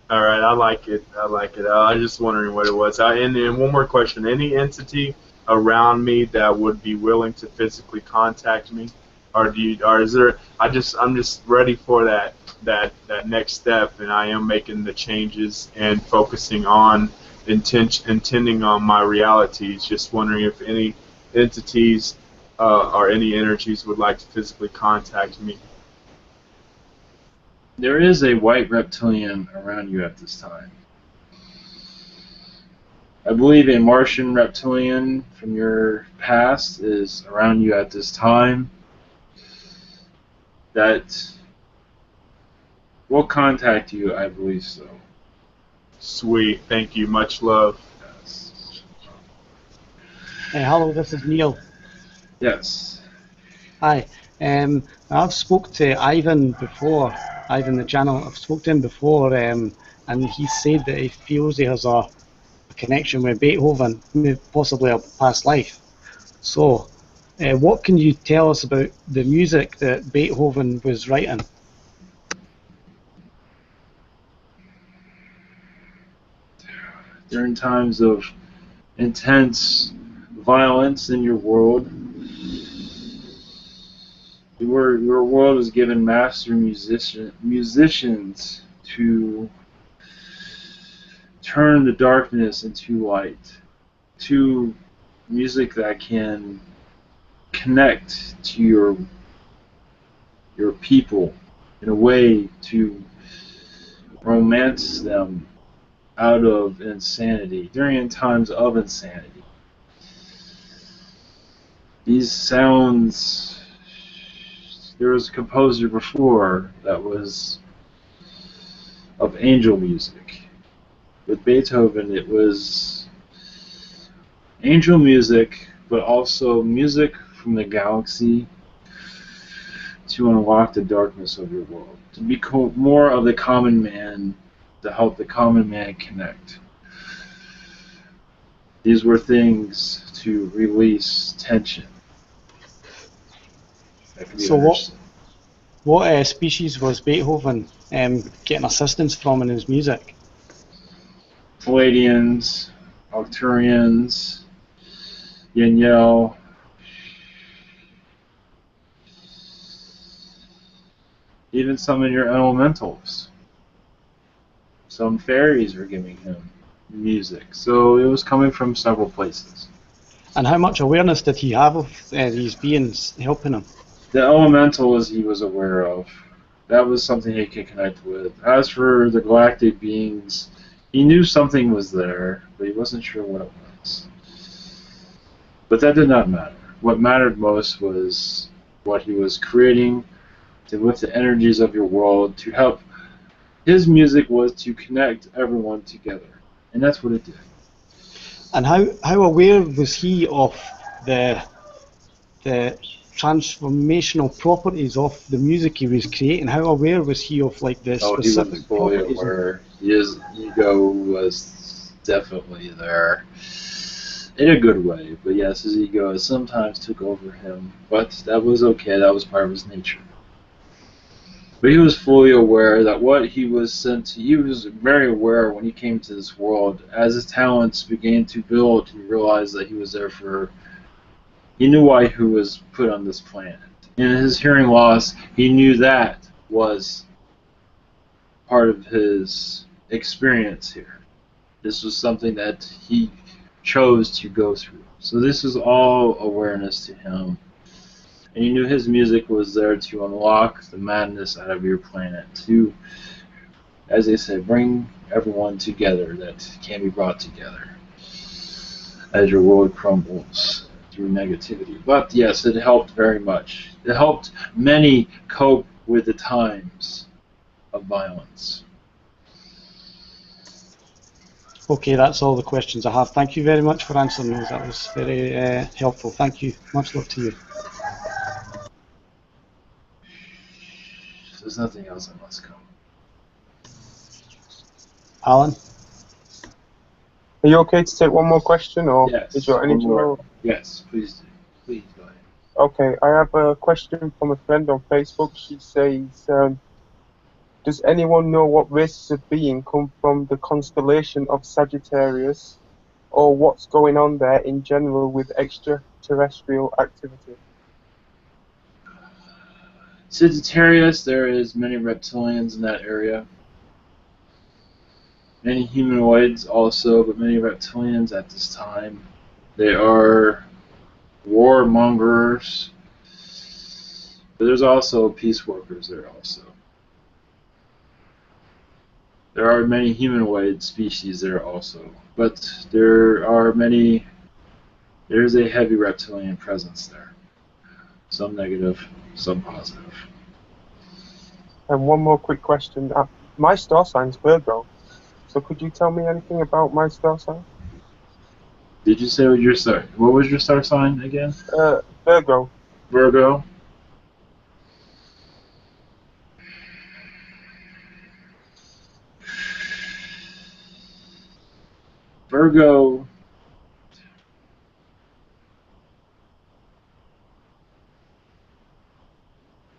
Speaker 10: All right, I like it. I like it. I was just wondering what it was. And one more question: any entity around me that would be willing to physically contact me, or is there? I'm just ready for that next step, and I am making the changes and focusing on intending on my realities. Just wondering if any entities or any energies would like to physically contact me.
Speaker 2: There is a white reptilian around you at this time. I believe a Martian reptilian from your past is around you at this time that will contact you, I believe so.
Speaker 10: Sweet. Thank you. Much love.
Speaker 2: Yes.
Speaker 11: Hello, this is Neil.
Speaker 2: Yes.
Speaker 11: Hi. I've spoke to Ivan before, Ivan the channel. I've spoke to him before, and he said that he feels he has a connection with Beethoven, possibly a past life. So, what can you tell us about the music that Beethoven was writing?
Speaker 2: During times of intense violence in your world, your world is given master musicians to turn the darkness into light, to music that can connect to your people in a way to romance them out of insanity during times of insanity. These sounds, there was a composer before that was of angel music. With Beethoven, it was angel music, but also music from the galaxy to unlock the darkness of your world, to become more of the common man, to help the common man connect. These were things to release tension. That could be
Speaker 11: So
Speaker 2: understood.
Speaker 11: what species was Beethoven getting assistance from in his music?
Speaker 2: Palladians, Arcturians, Yin-Yell. Even some of your elementals. Some fairies were giving him music. So it was coming from several places.
Speaker 11: And how much awareness did he have of these beings helping him?
Speaker 2: The elementals he was aware of. That was something he could connect with. As for the galactic beings, he knew something was there, but he wasn't sure what it was. But that did not matter. What mattered most was what he was creating with the energies of your world to help. His music was to connect everyone together, and that's what it did.
Speaker 11: And how aware was he of the transformational properties of the music he was creating? How aware was he of like the
Speaker 2: Oh, he
Speaker 11: specific
Speaker 2: was fully
Speaker 11: properties?
Speaker 2: aware. His ego was definitely there. In a good way, but yes, his ego sometimes took over him. But that was okay, that was part of his nature. But he was fully aware that what he was sent to, he was very aware when he came to this world. As his talents began to build, he realized that he was there for, he knew why he was put on this planet. In his hearing loss, he knew that was part of his experience here. This was something that he chose to go through. So this is all awareness to him. And he knew his music was there to unlock the madness out of your planet, to, as they say, bring everyone together that can be brought together as your world crumbles through negativity. But yes, it helped very much. It helped many cope with the times of violence.
Speaker 11: Okay, that's all the questions I have. Thank you very much for answering those. That was very helpful. Thank you. Much love to you.
Speaker 2: If there's nothing else, I must go.
Speaker 11: Alan?
Speaker 3: Are you okay to take one more question, or
Speaker 2: Yes,
Speaker 3: is your
Speaker 2: one
Speaker 3: energy
Speaker 2: more.
Speaker 3: low?
Speaker 2: Yes, please do. Please go ahead.
Speaker 3: Okay, I have a question from a friend on Facebook. She says, does anyone know what races of being come from the constellation of Sagittarius, or what's going on there in general with extraterrestrial activity?
Speaker 2: Sagittarius, there is many reptilians in that area. Many humanoids also, but many reptilians at this time. They are warmongers, but there's also peace workers there also. There are many humanoid species there also, but there are many. There is a heavy reptilian presence there. Some negative, some positive.
Speaker 3: And one more quick question. My star sign's Virgo. So could you tell me anything about my star sign?
Speaker 2: Did you say what your star? What was your star sign again?
Speaker 3: Virgo.
Speaker 2: Virgo. Virgo.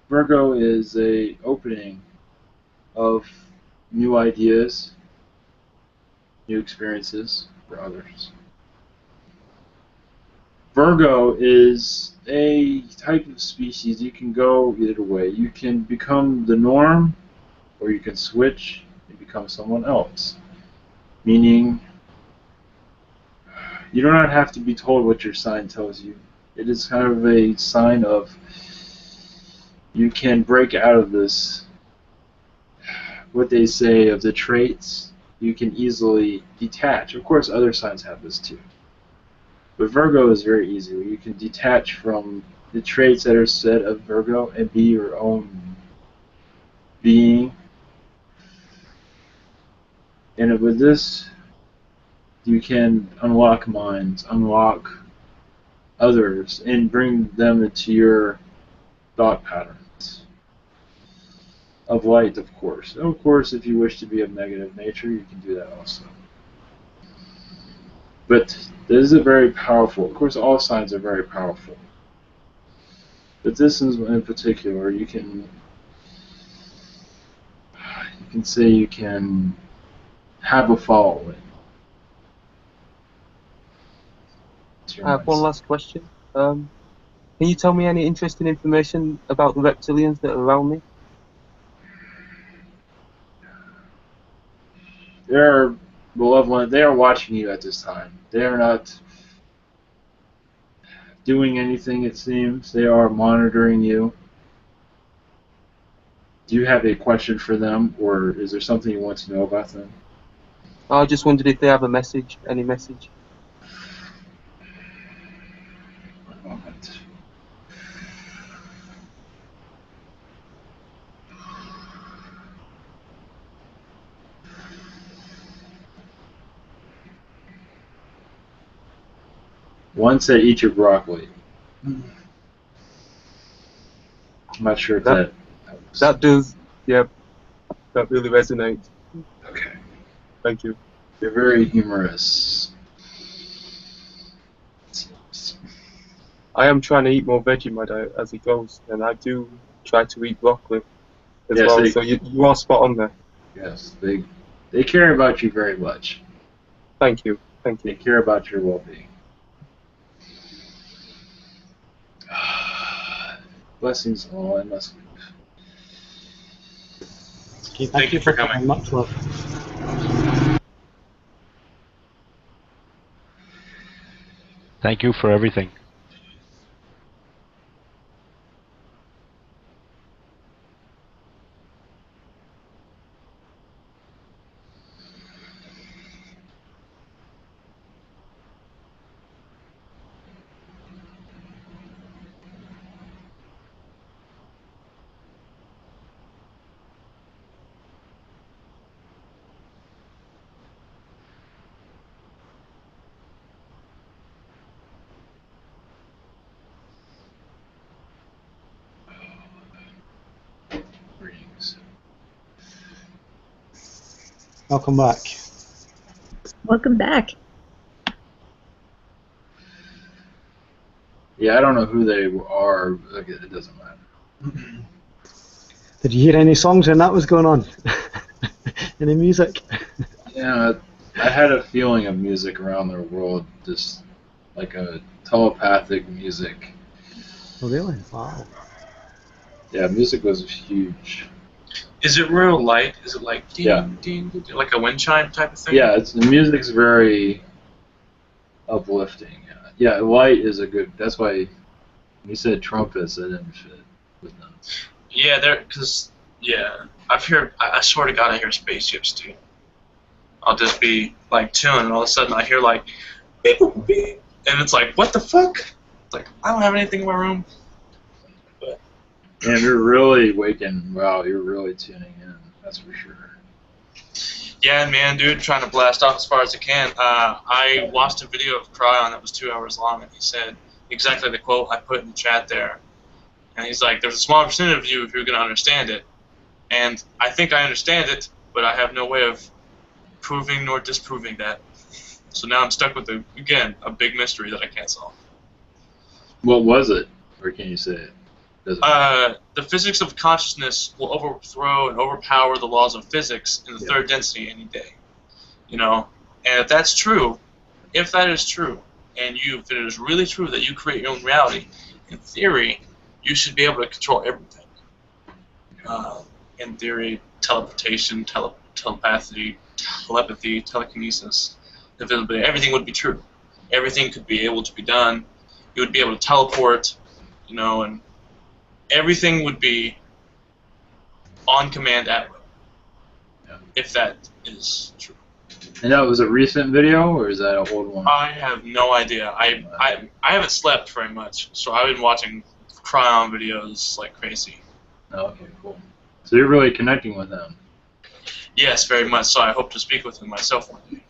Speaker 2: Virgo is a opening of new ideas, new experiences for others. Virgo is a type of species. You can go either way. You can become the norm, or you can switch and become someone else. Meaning, you do not have to be told what your sign tells you. It is kind of a sign of you can break out of this, what they say of the traits. You can easily detach. Of course, other signs have this too. But Virgo is very easy. You can detach from the traits that are said of Virgo and be your own being. And with this, you can unlock minds, unlock others, and bring them into your thought patterns. Of light, of course. And of course, if you wish to be of negative nature, you can do that also. But this is a very powerful, of course all signs are very powerful. But this is in particular, you can say you can have a following.
Speaker 3: I have one last question. Can you tell me any interesting information about the reptilians that are around me?
Speaker 2: They are malevolent. They are watching you at this time. They are not doing anything, it seems. They are monitoring you. Do you have a question for them, or is there something you want to know about them?
Speaker 3: I just wondered if they have a message, any message.
Speaker 2: One moment. One said eat your broccoli. I'm not sure if that helps.
Speaker 3: That does, yeah, that really resonates.
Speaker 2: Okay.
Speaker 3: Thank you.
Speaker 2: You're very humorous.
Speaker 3: I am trying to eat more veg in my diet as it goes, and I do try to eat broccoli as
Speaker 2: Yes,
Speaker 3: well, so you are spot on there.
Speaker 2: Yes, they care about you very much.
Speaker 3: Thank you. Thank
Speaker 2: They
Speaker 3: you.
Speaker 2: care about your well-being. Blessings all, I must leave.
Speaker 11: Okay,
Speaker 7: Thank you for coming.
Speaker 11: coming. Much love.
Speaker 9: Thank you for everything.
Speaker 2: Greetings.
Speaker 11: Welcome back.
Speaker 8: Welcome back.
Speaker 2: Yeah, I don't know who they are. But it doesn't matter.
Speaker 11: Did you hear any songs when that was going on? Any music?
Speaker 2: Yeah, I had a feeling of music around the world, just like a telepathic music.
Speaker 11: Oh, really? Wow.
Speaker 2: Yeah, music was huge.
Speaker 7: Is it real light? Is it like ding,
Speaker 2: Yeah.
Speaker 7: ding, ding, like a wind chime type of thing?
Speaker 2: Yeah, the music's very uplifting. Yeah, light is a good. That's why when you said trumpets, I didn't fit with them.
Speaker 7: Yeah, because I've heard. I swear to God, I hear spaceships too. I'll just be like chilling, and all of a sudden I hear like beep boop beep, and it's like, what the fuck? It's like, I don't have anything in my room.
Speaker 2: And you're really waking. Wow, you're really tuning in. That's for sure.
Speaker 7: Yeah, man, dude, trying to blast off as far as I can. I watched a video of Cryon that was 2 hours long, and he said exactly the quote I put in the chat there. And he's like, there's a small percentage of you if you're going to understand it. And I think I understand it, but I have no way of proving nor disproving that. So now I'm stuck with, again, a big mystery that I can't solve.
Speaker 2: What was it? Or can you say it?
Speaker 7: The physics of consciousness will overthrow and overpower the laws of physics in the third density any day. You know, and if that's true, if that is true, and if it is really true that you create your own reality, in theory, you should be able to control everything. In theory, teleportation, telepathy, telekinesis, invisibility, everything would be true. Everything could be able to be done. You would be able to teleport, you know, and everything would be on command at will.
Speaker 2: Yeah.
Speaker 7: If that is true.
Speaker 2: And that was a recent video, or is that an old one?
Speaker 7: I have no idea. I haven't slept very much, so I've been watching Cryon videos like crazy.
Speaker 2: Okay, cool. So you're really connecting with them.
Speaker 7: Yes, very much so. I hope to speak with him myself one day.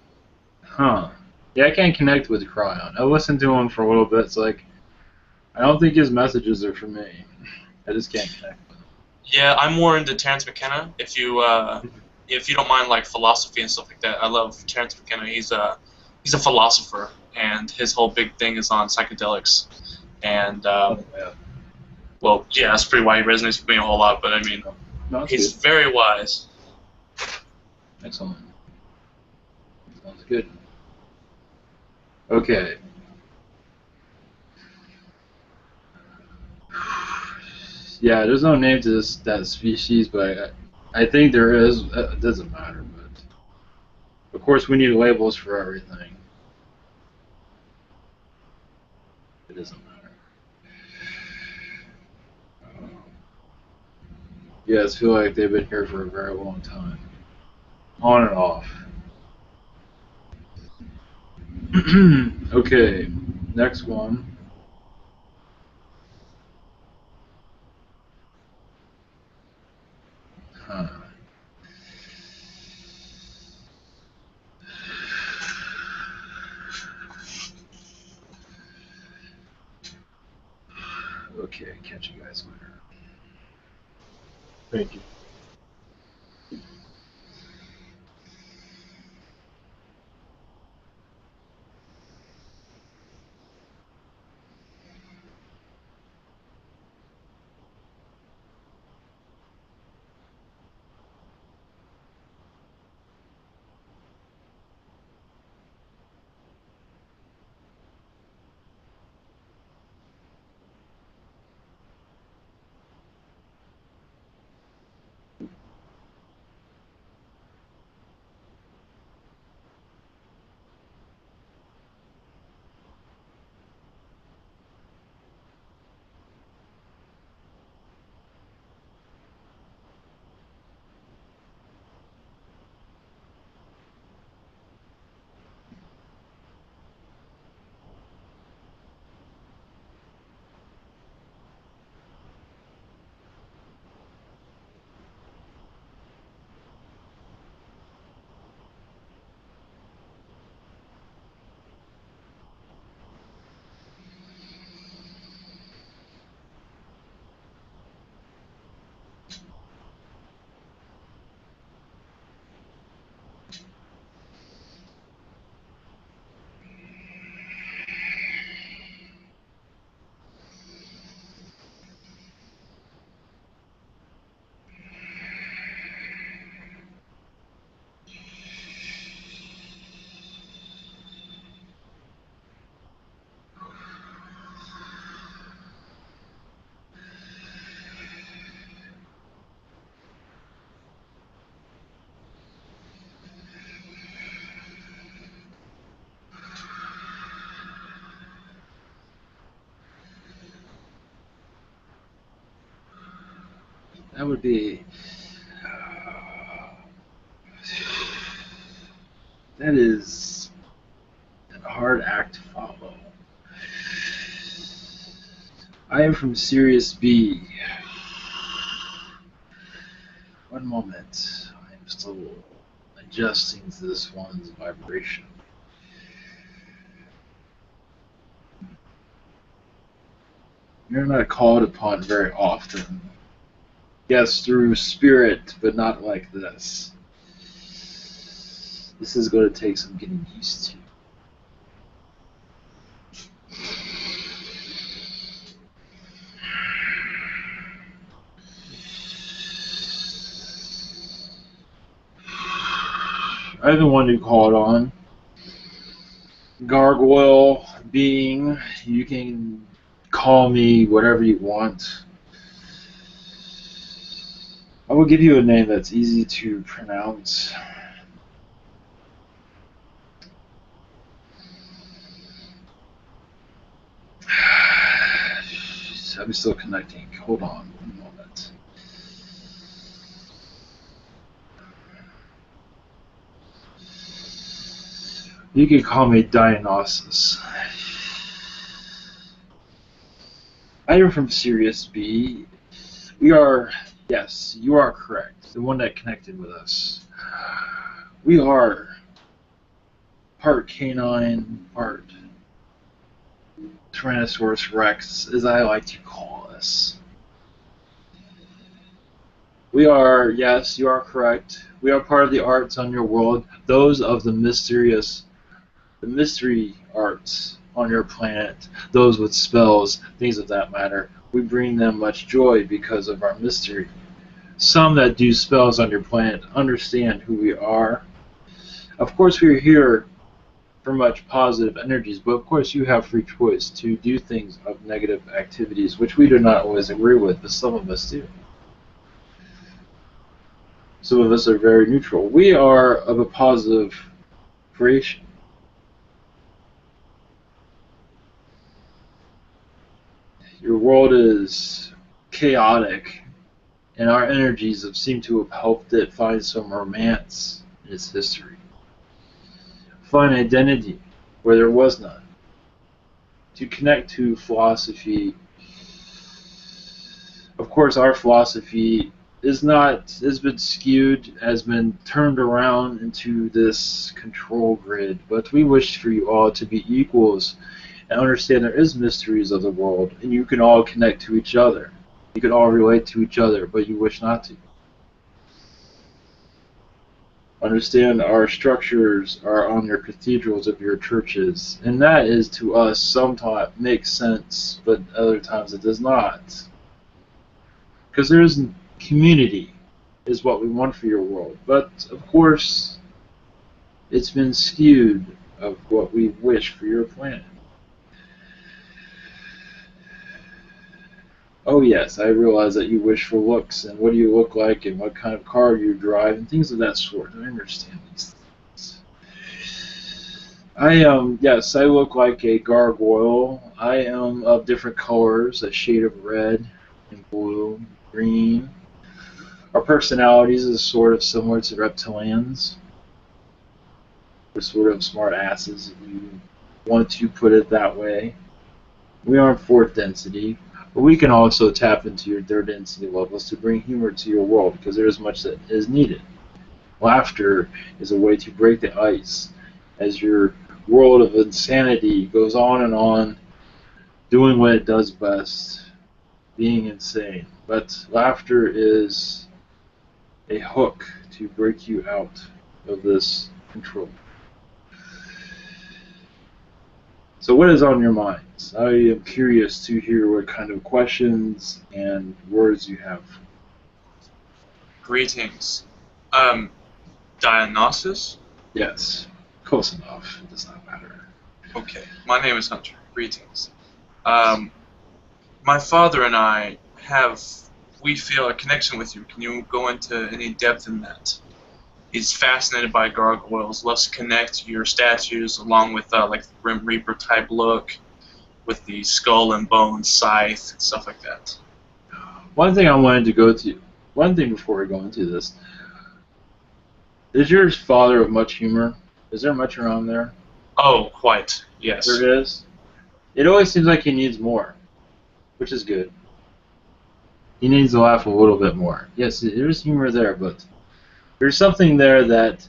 Speaker 2: Huh. Yeah, I can't connect with Cryon. I listened to him for a little bit. It's like, I don't think his messages are for me. I just can't connect with him.
Speaker 7: Yeah, I'm more into Terence McKenna. If you don't mind like philosophy and stuff like that, I love Terence McKenna. He's a philosopher, and his whole big thing is on psychedelics. And well, yeah, that's pretty why he resonates with me a whole lot. But I mean, he's
Speaker 2: good.
Speaker 7: very wise.
Speaker 2: Excellent. Sounds good. Okay. Yeah, there's no name to that species, but I think there is. It doesn't matter, but of course we need labels for everything. It doesn't matter. Yeah, I feel like they've been here for a very long time, on and off. Okay, next one. Huh. Okay, catch you guys later.
Speaker 10: Thank you.
Speaker 2: That would be. That is a hard act to follow. I am from Sirius B. One moment. I am still adjusting to this one's vibration. You're not called upon very often. Yes, through spirit, but not like this. This is going to take some getting used to. I'm the one who called on. Gargoyle being, you can call me whatever you want. I will give you a name that's easy to pronounce. I'm still connecting. Hold on one moment. You can call me Dionysus. I am from Sirius B. We are, yes, you are correct. The one that connected with us. We are part canine, part Tyrannosaurus Rex, as I like to call us. We are, yes, you are correct. We are part of the arts on your world, those of the mystery arts on your planet, those with spells, things of that matter. We bring them much joy because of our mystery. Some that do spells on your planet understand who we are. Of course, we are here for much positive energies, but of course you have free choice to do things of negative activities, which we do not always agree with, but some of us do. Some of us are very neutral. We are of a positive creation. Your world is chaotic, and our energies have seemed to have helped it find some romance in its history. Find identity where there was none. To connect to philosophy. Of course, our philosophy has been skewed, has been turned around into this control grid, but we wish for you all to be equals and understand there is mysteries of the world, and you can all connect to each other. You can all relate to each other, but you wish not to. Understand our structures are on your cathedrals of your churches, and that is to us sometimes makes sense, but other times it does not. Because there is community is what we want for your world, but of course it's been skewed of what we wish for your planet. Oh yes, I realize that you wish for looks, and what do you look like, and what kind of car you drive, and things of that sort. I understand these things. Yes, I look like a gargoyle. I am of different colors, a shade of red, and blue, green. Our personalities is sort of similar to reptilians. We're sort of smart asses, if you want to put it that way. We aren't fourth density. But we can also tap into your third density levels to bring humor to your world, because there is much that is needed. Laughter is a way to break the ice as your world of insanity goes on, doing what it does best, being insane. But laughter is a hook to break you out of this control. So what is on your minds? I am curious to hear what kind of questions and words you have.
Speaker 7: Greetings. Dionysus?
Speaker 2: Yes, close enough. It does not matter.
Speaker 7: Okay, my name is Hunter. Greetings. My father and I we feel a connection with you. Can you go into any depth in that? He's fascinated by gargoyles, loves to connect to your statues along with like the Grim Reaper type look with the skull and bones scythe, stuff like that.
Speaker 2: One thing before we go into this, is your father of much humor? Is there much around there?
Speaker 7: Oh, quite. Yes.
Speaker 2: There is. It always seems like he needs more, which is good. He needs to laugh a little bit more. Yes, there's humor there, but there's something there that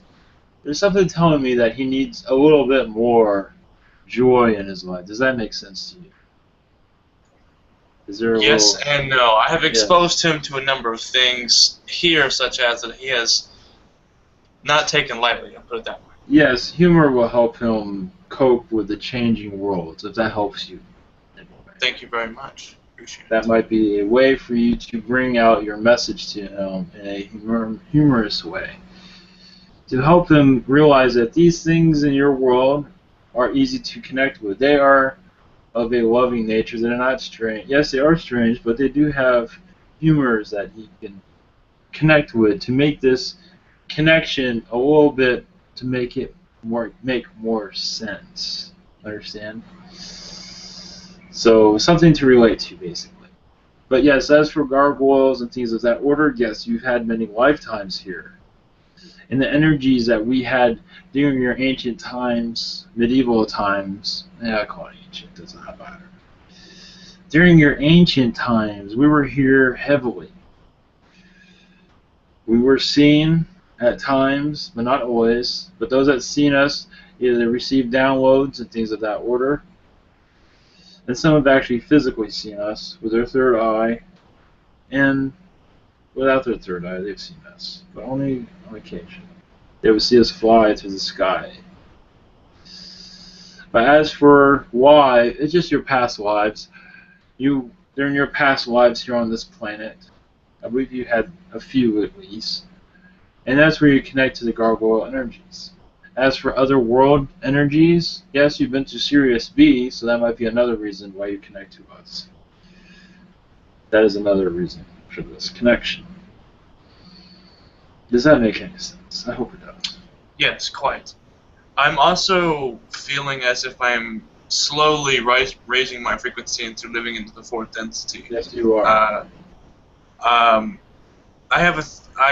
Speaker 2: there's something telling me that he needs a little bit more joy in his life. Does that make sense to you? Is there a
Speaker 7: Yes
Speaker 2: little...
Speaker 7: and no. I have
Speaker 2: Yes.
Speaker 7: exposed him to a number of things here, such as that he has not taken lightly, I'll put it that way.
Speaker 2: Yes, humor will help him cope with the changing world, if that helps you.
Speaker 7: Thank you very much. Appreciate it.
Speaker 2: That might be a way for you to bring out your message to him in a humorous way. To help him realize that these things in your world are easy to connect with. They are of a loving nature. They're not strange. Yes, they are strange, but they do have humors that he can connect with to make this connection a little bit, to make it make more sense. Understand? So something to relate to, basically. But yes, as for gargoyles and things of that order, yes, you've had many lifetimes here. And the energies that we had during your ancient times, medieval times, I call it ancient, doesn't matter. During your ancient times, we were here heavily. We were seen at times, but not always. But those that seen us either received downloads and things of that order, and some have actually physically seen us with their third eye, and without their third eye, they've seen us, but only on occasion. They would see us fly through the sky. But as for why, it's just your past lives. During your past lives here on this planet, I believe you had a few at least, and that's where you connect to the gargoyle energies. As for other world energies, yes, you've been to Sirius B, so that might be another reason why you connect to us. That is another reason for this connection. Does that make any sense? I hope it does.
Speaker 7: Yes, quite. I'm also feeling as if I'm slowly raising my frequency into living into the fourth density.
Speaker 2: Yes, you are.
Speaker 7: I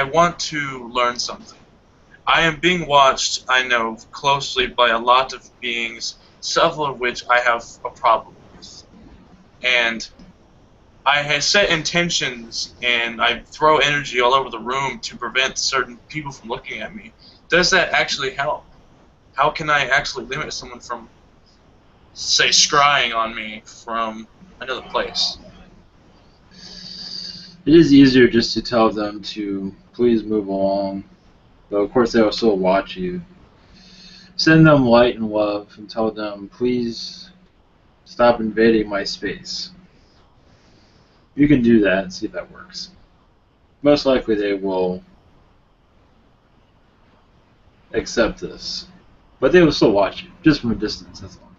Speaker 7: want to learn something. I am being watched, I know, closely by a lot of beings, several of which I have a problem with. And I have set intentions and I throw energy all over the room to prevent certain people from looking at me. Does that actually help? How can I actually limit someone from, say, scrying on me from another place?
Speaker 2: It is easier just to tell them to please move along, but of course they'll still watch you. Send them light and love and tell them please stop invading my space. You can do that and see if that works. Most likely they will accept this, but they will still watch you, just from a distance, that's all.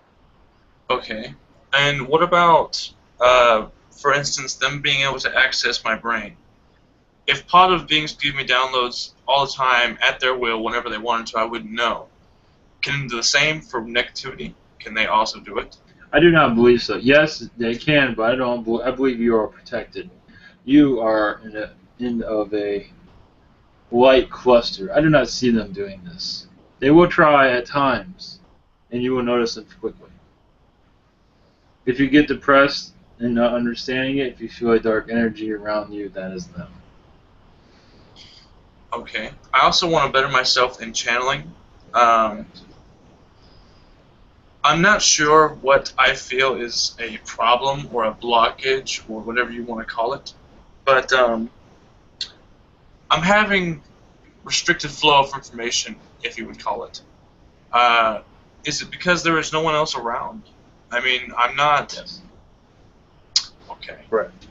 Speaker 7: Okay. And what about, for instance, them being able to access my brain? If positive beings give me downloads all the time at their will whenever they wanted to, I wouldn't know. Can they do the same for negativity? Can they also do it?
Speaker 2: I do not believe so. Yes, they can, but I believe you are protected. You are in of a light cluster. I do not see them doing this. They will try at times, and you will notice them quickly. If you get depressed and not understanding it, if you feel a dark energy around you, that is them.
Speaker 7: Okay. I also want to better myself in channeling. I'm not sure what I feel is a problem or a blockage or whatever you want to call it, but I'm having restricted flow of information, if you would call it. Is it because there is no one else around? I mean, I'm not...
Speaker 2: Yes.
Speaker 7: Okay.
Speaker 2: Correct.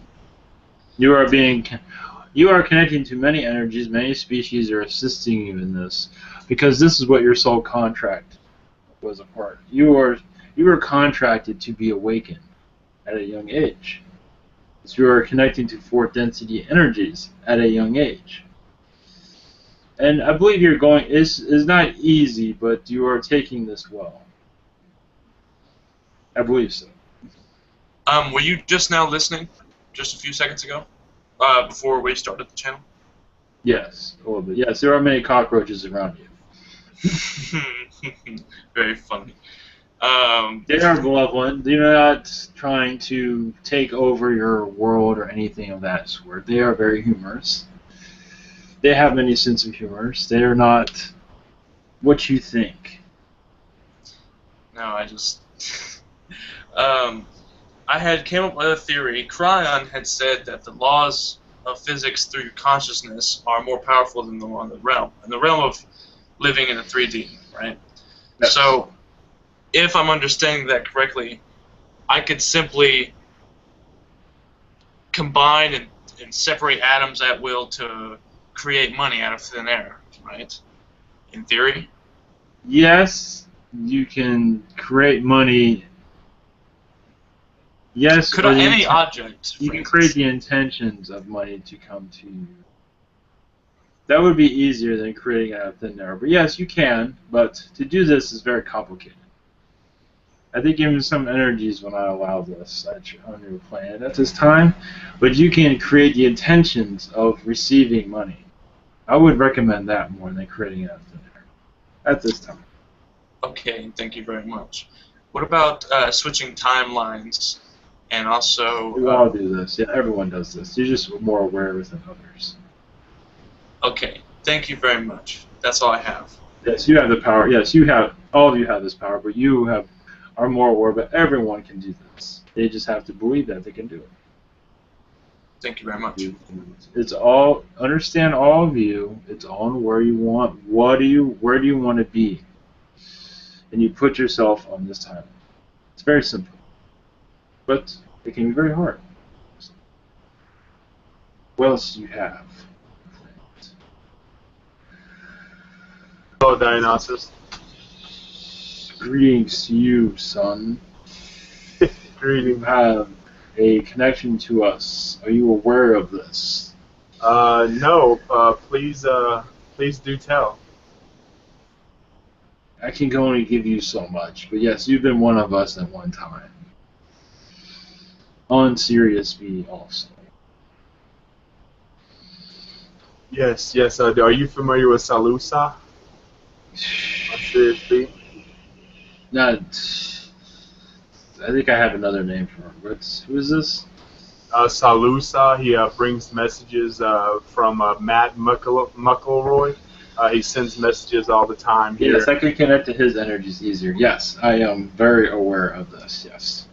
Speaker 2: You are connecting to many energies, many species are assisting you in this, because this is what your soul contract was a part. You were contracted to be awakened at a young age. So you are connecting to fourth density energies at a young age. And I believe you're going, it's not easy, but you are taking this well. I believe so.
Speaker 7: Were you just now listening, just a few seconds ago, before we started the channel?
Speaker 2: Yes, a little bit. Yes, there are many cockroaches around you.
Speaker 7: Very funny.
Speaker 2: They are benevolent. They're not trying to take over your world or anything of that sort. They are very humorous. They have many sense of humor. They are not what you think.
Speaker 7: No, I just. I had came up with a theory. Cryon had said that the laws of physics through consciousness are more powerful than the law of the realm, in the realm of living in a 3D, right?
Speaker 2: Yes.
Speaker 7: So, if I'm understanding that correctly, I could simply combine and separate atoms at will to create money out of thin air, right? In theory.
Speaker 2: Yes, you can create money. Yes,
Speaker 7: Could
Speaker 2: or
Speaker 7: any object?
Speaker 2: you
Speaker 7: for
Speaker 2: can create
Speaker 7: instance.
Speaker 2: the intentions of money to come to you. That would be easier than creating out of thin air. But yes, you can. But to do this is very complicated. I think even some energies will not allow this on your planet at this time. But you can create the intentions of receiving money. I would recommend that more than creating it out of thin air at this time.
Speaker 7: Okay, thank you very much. What about switching timelines and also?
Speaker 2: We all do this. Yeah, everyone does this. You're just more aware of it than others.
Speaker 7: Okay, thank you very much. That's all I have.
Speaker 2: Yes, you have the power. Yes, you have. All of you have this power, but you are more aware. But everyone can do this. They just have to believe that they can do it.
Speaker 7: Thank you very much.
Speaker 2: It's all understand all of you. It's on where you want. Where do you want to be? And you put yourself on this timeline. It's very simple, but it can be very hard. What else do you have?
Speaker 10: Hello, Dionysus.
Speaker 2: Greetings to you, son. You
Speaker 10: Greetings.
Speaker 2: have a connection to us. Are you aware of this?
Speaker 10: No. Please do tell.
Speaker 2: I can only give you so much, but yes, you've been one of us at one time. On Sirius B also.
Speaker 10: Yes. Are you familiar with Salusa? On Sirius B?
Speaker 2: Not. I think I have another name for him. Who is this?
Speaker 10: Salusa. He brings messages from Matt Muckleroy. He sends messages all the time here.
Speaker 2: Yes, I can connect to his energies easier. Yes, I am very aware of this. Yes.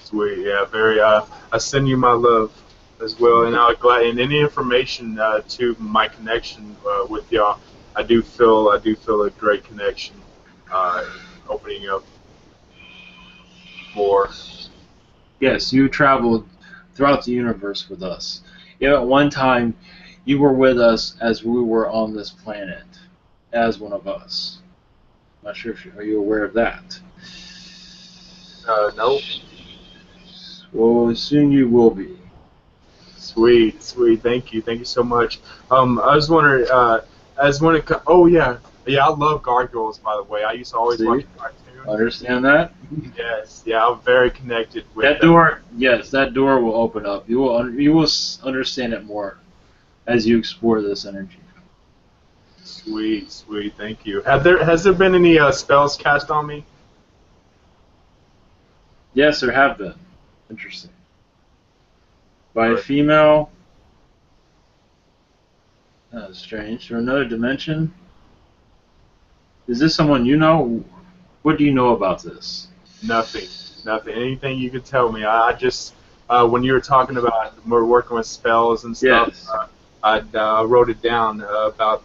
Speaker 10: Sweet. Yeah. Very. I send you my love as well, and I'll glad and any information to my connection with y'all. I do feel a great connection, opening up more.
Speaker 2: Yes, you traveled throughout the universe with us. Yeah, at one time, you were with us as we were on this planet, as one of us. Not sure if are you aware of that?
Speaker 10: No.
Speaker 2: Well, soon you will be.
Speaker 10: Sweet. Thank you so much. I was wondering, oh yeah, I love gargoyles. By the way, I used to always
Speaker 2: See?
Speaker 10: watch cartoons.
Speaker 2: Understand that?
Speaker 10: Yes, yeah, I'm very connected with
Speaker 2: That door. Yes, that door will open up. You will understand it more as you explore this energy.
Speaker 10: Sweet. Thank you. Has there been any spells cast on me?
Speaker 2: Yes, there have been. Interesting. By a
Speaker 10: Right.
Speaker 2: female. That's strange. Or another dimension. Is this someone you know? What do you know about this?
Speaker 10: Nothing. Anything you could tell me. I just when you were talking about we're working with spells and stuff,
Speaker 2: Yes.
Speaker 10: I wrote it down about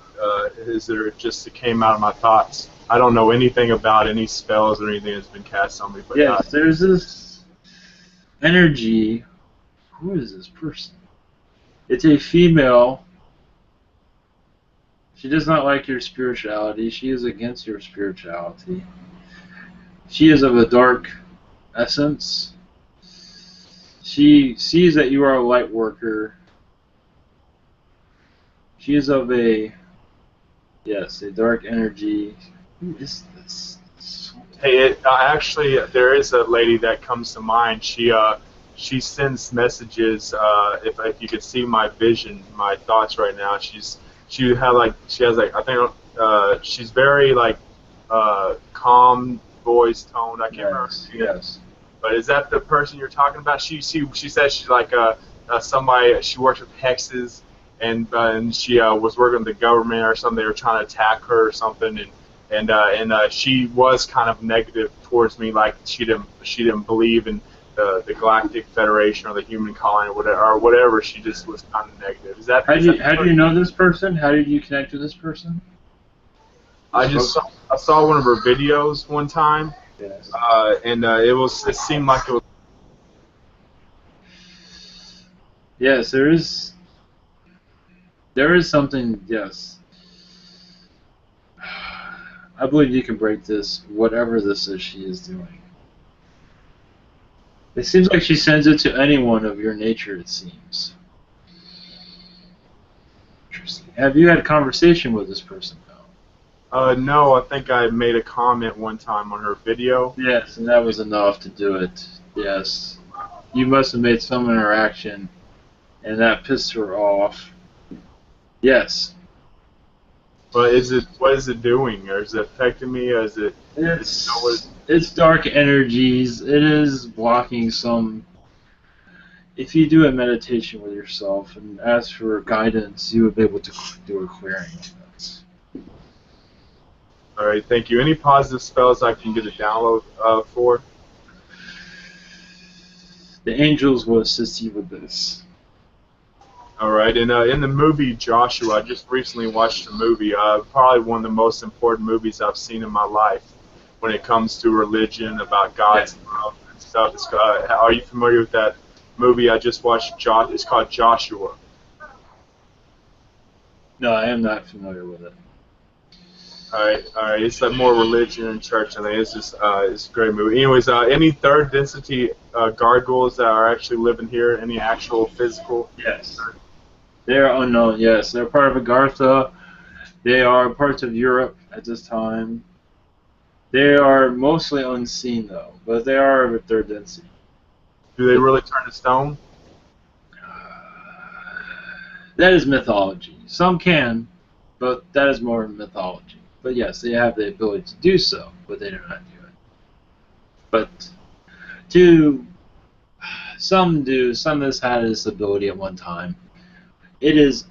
Speaker 10: it just came out of my thoughts. I don't know anything about any spells or anything that's been cast on me. But
Speaker 2: Yes, there's this energy. Who is this person? It's a female. She does not like your spirituality. She is against your spirituality. She is of a dark essence. She sees that you are a light worker. She is of a dark energy. Who is this?
Speaker 10: hey, actually, there is a lady that comes to mind. She sends messages. If you could see my vision, my thoughts right now, she has like I think she's very like calm voice tone. I can't remember.
Speaker 2: Yes.
Speaker 10: But is that the person you're talking about? She says she's like somebody. She works with hexes, and she was working with the government or something. They were trying to attack her or something, and she was kind of negative towards me, like she didn't believe in the Galactic Federation or the Human Colony or whatever. She just was kind of negative. Is that?
Speaker 2: How do you know this person? How did you connect with this person?
Speaker 10: I saw one of her videos one time.
Speaker 2: Yes.
Speaker 10: And it seemed like it was.
Speaker 2: Yes, there is something. Yes, I believe you can break this, whatever this is she is doing. It seems like she sends it to anyone of your nature. It seems. Interesting. Have you had a conversation with this person?
Speaker 10: No, I think I made a comment one time on her video.
Speaker 2: Yes, and that was enough to do it. Yes. You must have made some interaction, and that pissed her off. Yes.
Speaker 10: But what is it doing? Or is it affecting me? Or is it?
Speaker 2: It's dark energies. It is blocking some. If you do a meditation with yourself and ask for guidance, you would be able to do a clearing of this.
Speaker 10: All right, thank you. Any positive spells I can get a download for?
Speaker 2: The angels will assist you with this.
Speaker 10: All right, and in the movie Joshua, I just recently watched a movie, probably one of the most important movies I've seen in my life when it comes to religion, about God's love and stuff. Are you familiar with that movie I just watched? It's called Joshua.
Speaker 2: No, I am not familiar with it.
Speaker 10: All right. It's like more religion and church, and it's just it's a great movie. Anyways, any third density gargoyles that are actually living here? Any actual physical?
Speaker 2: Yes. They are unknown. Yes, they're part of Agartha. They are parts of Europe at this time. They are mostly unseen though, but they are of a third density.
Speaker 10: Do they really turn to stone?
Speaker 2: That is mythology. Some can, but that is more mythology. But yes, they have the ability to do so, but they do not do it. But some do. Some has had this ability at one time. It is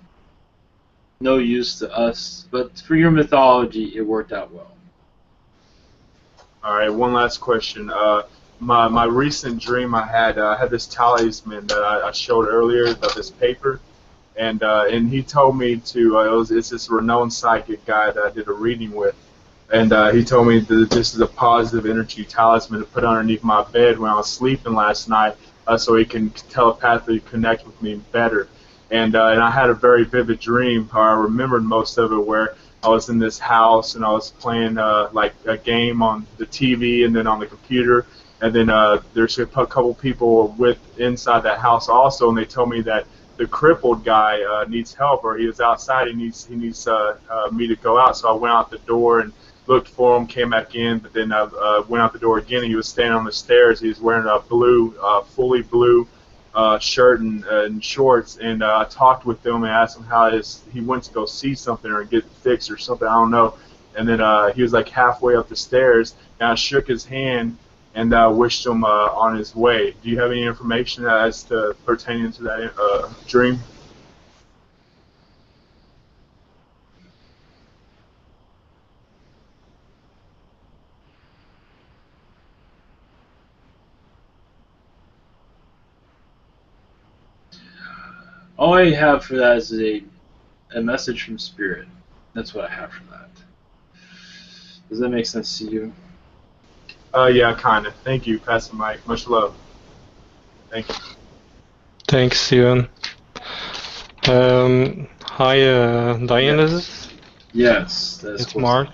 Speaker 2: no use to us, but for your mythology, it worked out well.
Speaker 10: All right, one last question. My recent dream I had this talisman that I showed earlier about this paper, and he told me to it's this renowned psychic guy that I did a reading with, and he told me that this is a positive energy talisman to put underneath my bed when I was sleeping last night, so he can telepathically connect with me better. And I had a very vivid dream, or I remembered most of it, where I was in this house and I was playing like a game on the TV and then on the computer, and then there's a couple people inside that house also, and they told me that the crippled guy needs help, or he was outside. He needs me to go out. So I went out the door and looked for him, came back in, but then I went out the door again. And he was standing on the stairs. He was wearing a fully blue shirt and shorts, and I talked with him and asked him how he went to go see something or get fixed or something, I don't know. And then he was like halfway up the stairs, and I shook his hand and wished him on his way. Do you have any information as to pertaining to that dream?
Speaker 2: All I have for that is a message from Spirit. That's what I have for that. Does that make sense to you?
Speaker 10: Yeah, kind of. Thank you, Pastor Mike. Much love. Thank you.
Speaker 4: Thanks, Steven. Hi, Diane.
Speaker 2: Yes, that's
Speaker 4: it's Mark.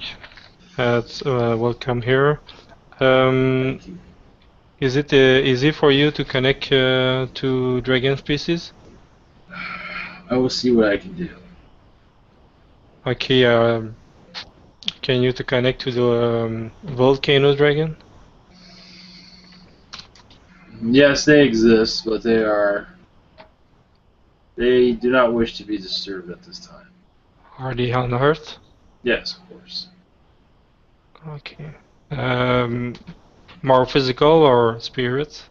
Speaker 4: Welcome here.
Speaker 2: Thank you.
Speaker 4: Is it easy for you to connect to dragon species?
Speaker 2: I will see what I can do.
Speaker 4: Okay. Can you to connect to the volcano dragon?
Speaker 2: Yes, they exist, but they do not wish to be disturbed at this time.
Speaker 4: Are they on Earth?
Speaker 2: Yes, of course.
Speaker 4: Okay. More physical or spirit?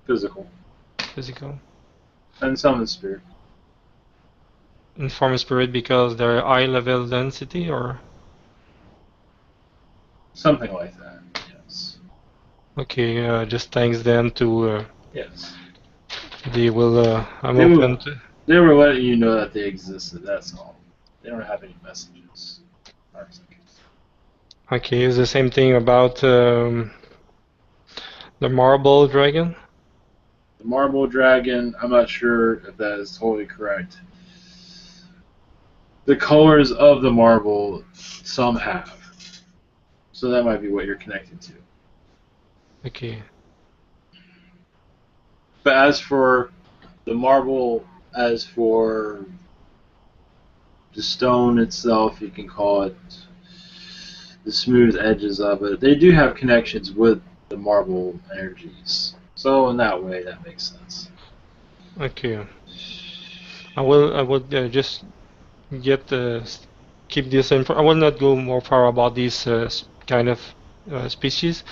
Speaker 2: Physical.
Speaker 4: Physical.
Speaker 2: And some is spirit.
Speaker 4: Inform spirit because they're high level density, or?
Speaker 2: Something like that, yes.
Speaker 4: Okay, just thanks them to,
Speaker 2: Yes.
Speaker 4: they will, I'm
Speaker 2: They
Speaker 4: open
Speaker 2: will,
Speaker 4: to,
Speaker 2: they were letting you know that they existed, that's all. They don't have any messages.
Speaker 4: okay, is the same thing about, the marble dragon?
Speaker 2: The marble dragon, I'm not sure if that is totally correct. The colors of the marble, some have. So that might be what you're connected to.
Speaker 4: Okay.
Speaker 2: But as for the marble, as for the stone itself, you can call it the smooth edges of it. They do have connections with the marble energies. So in that way, that makes sense.
Speaker 4: Okay. I will just get keep this info. I will not go more far about these kind of species.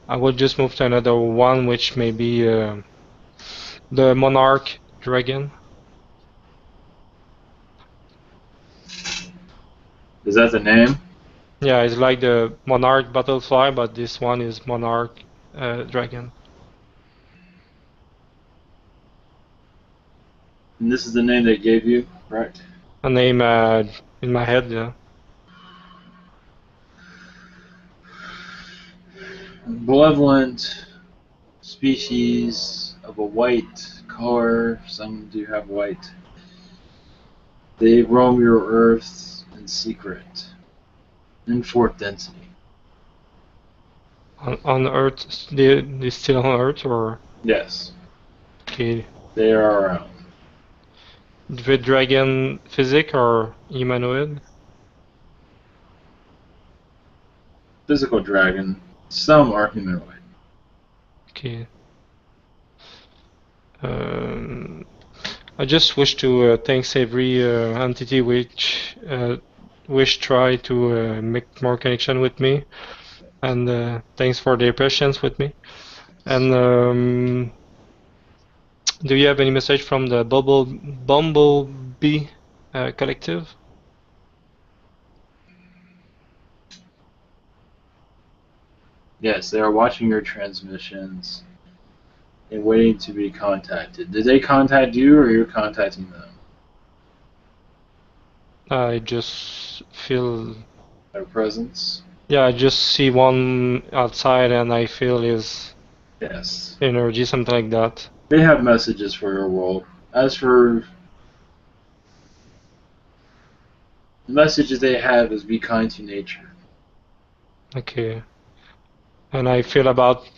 Speaker 4: I will just move to another one, which may be the monarch dragon.
Speaker 2: Is that the name?
Speaker 4: Yeah, it's like the monarch butterfly, but this one is monarch dragon.
Speaker 2: And this is the name they gave you, right?
Speaker 4: A name in my head, yeah.
Speaker 2: Malevolent species of a white color. Some do have white. They roam your earth in secret, in fourth density.
Speaker 4: On Earth, they still on Earth, or?
Speaker 2: Yes,
Speaker 4: Okay.
Speaker 2: they are around.
Speaker 4: The dragon physic or humanoid?
Speaker 2: Physical dragon. Some are humanoid.
Speaker 4: Okay. I just wish to thanks every entity which try to make more connection with me, and thanks for their patience with me. And do you have any message from the Bumblebee collective?
Speaker 2: Yes, they are watching your transmissions and waiting to be contacted. Did they contact you or you're contacting them?
Speaker 4: I just feel,
Speaker 2: Their presence?
Speaker 4: yeah, I just see one outside and I feel his
Speaker 2: Yes.
Speaker 4: energy, something like that.
Speaker 2: They have messages for your world. As for the messages they have is be kind to nature.
Speaker 4: Okay. And I feel about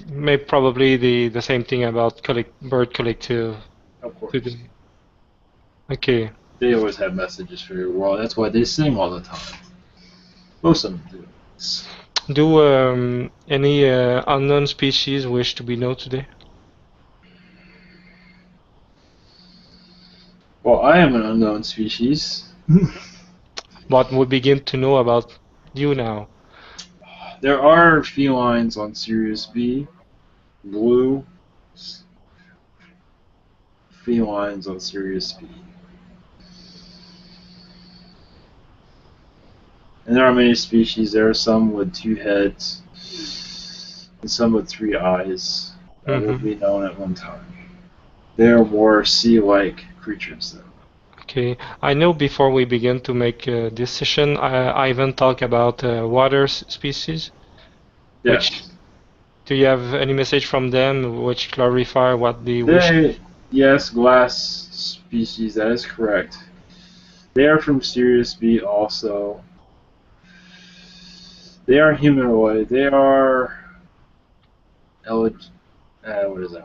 Speaker 4: maybe probably the same thing about bird collective
Speaker 2: Of course.
Speaker 4: today. Okay.
Speaker 2: They always have messages for your world. That's why they sing all the time. Most of them do.
Speaker 4: Do any unknown species wish to be known today?
Speaker 2: Well, I am an unknown species.
Speaker 4: What we begin to know about you now?
Speaker 2: There are felines on Sirius B, blue felines on Sirius B. And there are many species. There are some with 2 heads and some with 3 eyes that will be known at one time. They are more sea-like creatures, though.
Speaker 4: Okay, I know before we begin to make this session, Ivan talked about water species.
Speaker 2: Yes.
Speaker 4: Which, do you have any message from them which clarify what they wish?
Speaker 2: Yes, glass species, that is correct. They are from Sirius B also. They are humanoid. They are... what is that word?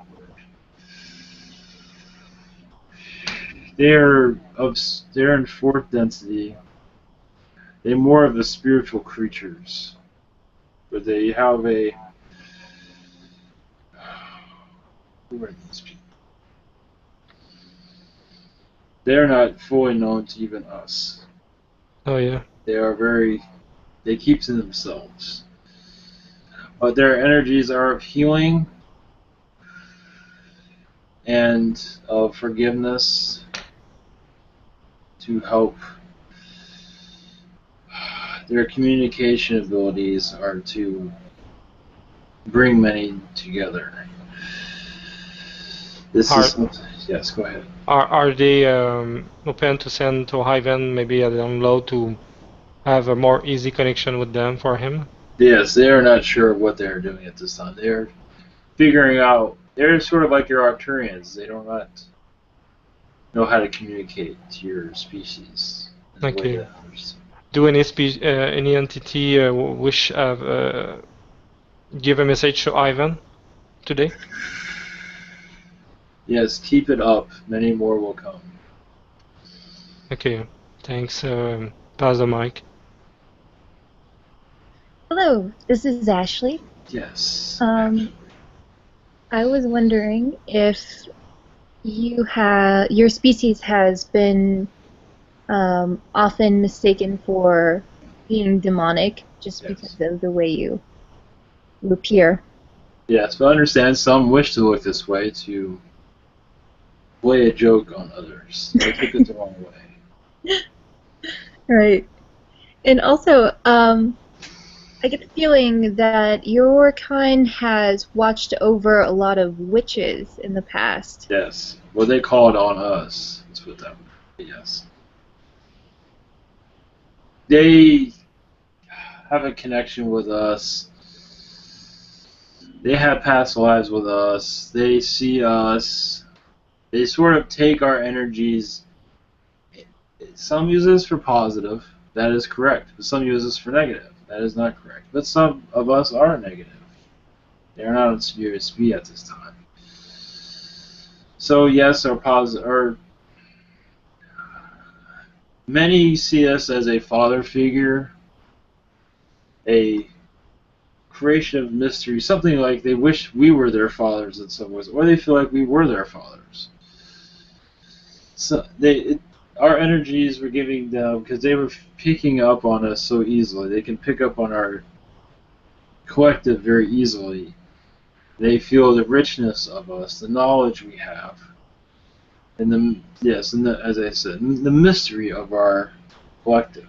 Speaker 2: They're in 4th density. They're more of the spiritual creatures. But they have a... Who are these people? They're not fully known to even us.
Speaker 4: Oh yeah.
Speaker 2: They are very they keep to themselves. But their energies are of healing and of forgiveness to help. Their communication abilities are to bring many together. This
Speaker 4: Are-
Speaker 2: is yes. Go ahead.
Speaker 4: Are they open to send to Ivan maybe a download to have a more easy connection with them for him?
Speaker 2: Yes, they are not sure what they are doing at this time. They are figuring out. They're sort of like your Arcturians. They do not know how to communicate to your species in the way
Speaker 4: Okay.
Speaker 2: that others.
Speaker 4: Do any entity wish give a message to Ivan today?
Speaker 2: Yes, keep it up. Many more will come.
Speaker 4: Okay, thanks. Pass the mic.
Speaker 8: Hello, this is Ashley.
Speaker 2: Yes.
Speaker 8: I was wondering if your species has been often mistaken for being demonic just
Speaker 2: Yes.
Speaker 8: because of the way you appear.
Speaker 2: Yes, but I understand some wish to look this way to play a joke on others. They took it the wrong way.
Speaker 8: Right. And also, I get the feeling that your kind has watched over a lot of witches in the past.
Speaker 2: Yes. Well, they call it on us. It's with them. Yes. They have a connection with us. They have past lives with us. They see us. They sort of take our energies. Some use this for positive. That is correct. But some use this for negative. That is not correct. But some of us are negative. They are not on Spirit speed at this time. So yes, many see us as a father figure, a creation of mystery, something like they wish we were their fathers in some ways, or they feel like we were their fathers. So our energies were giving them because they were picking up on us so easily. They can pick up on our collective very easily. They feel the richness of us, the knowledge we have, and as I said, the mystery of our collective.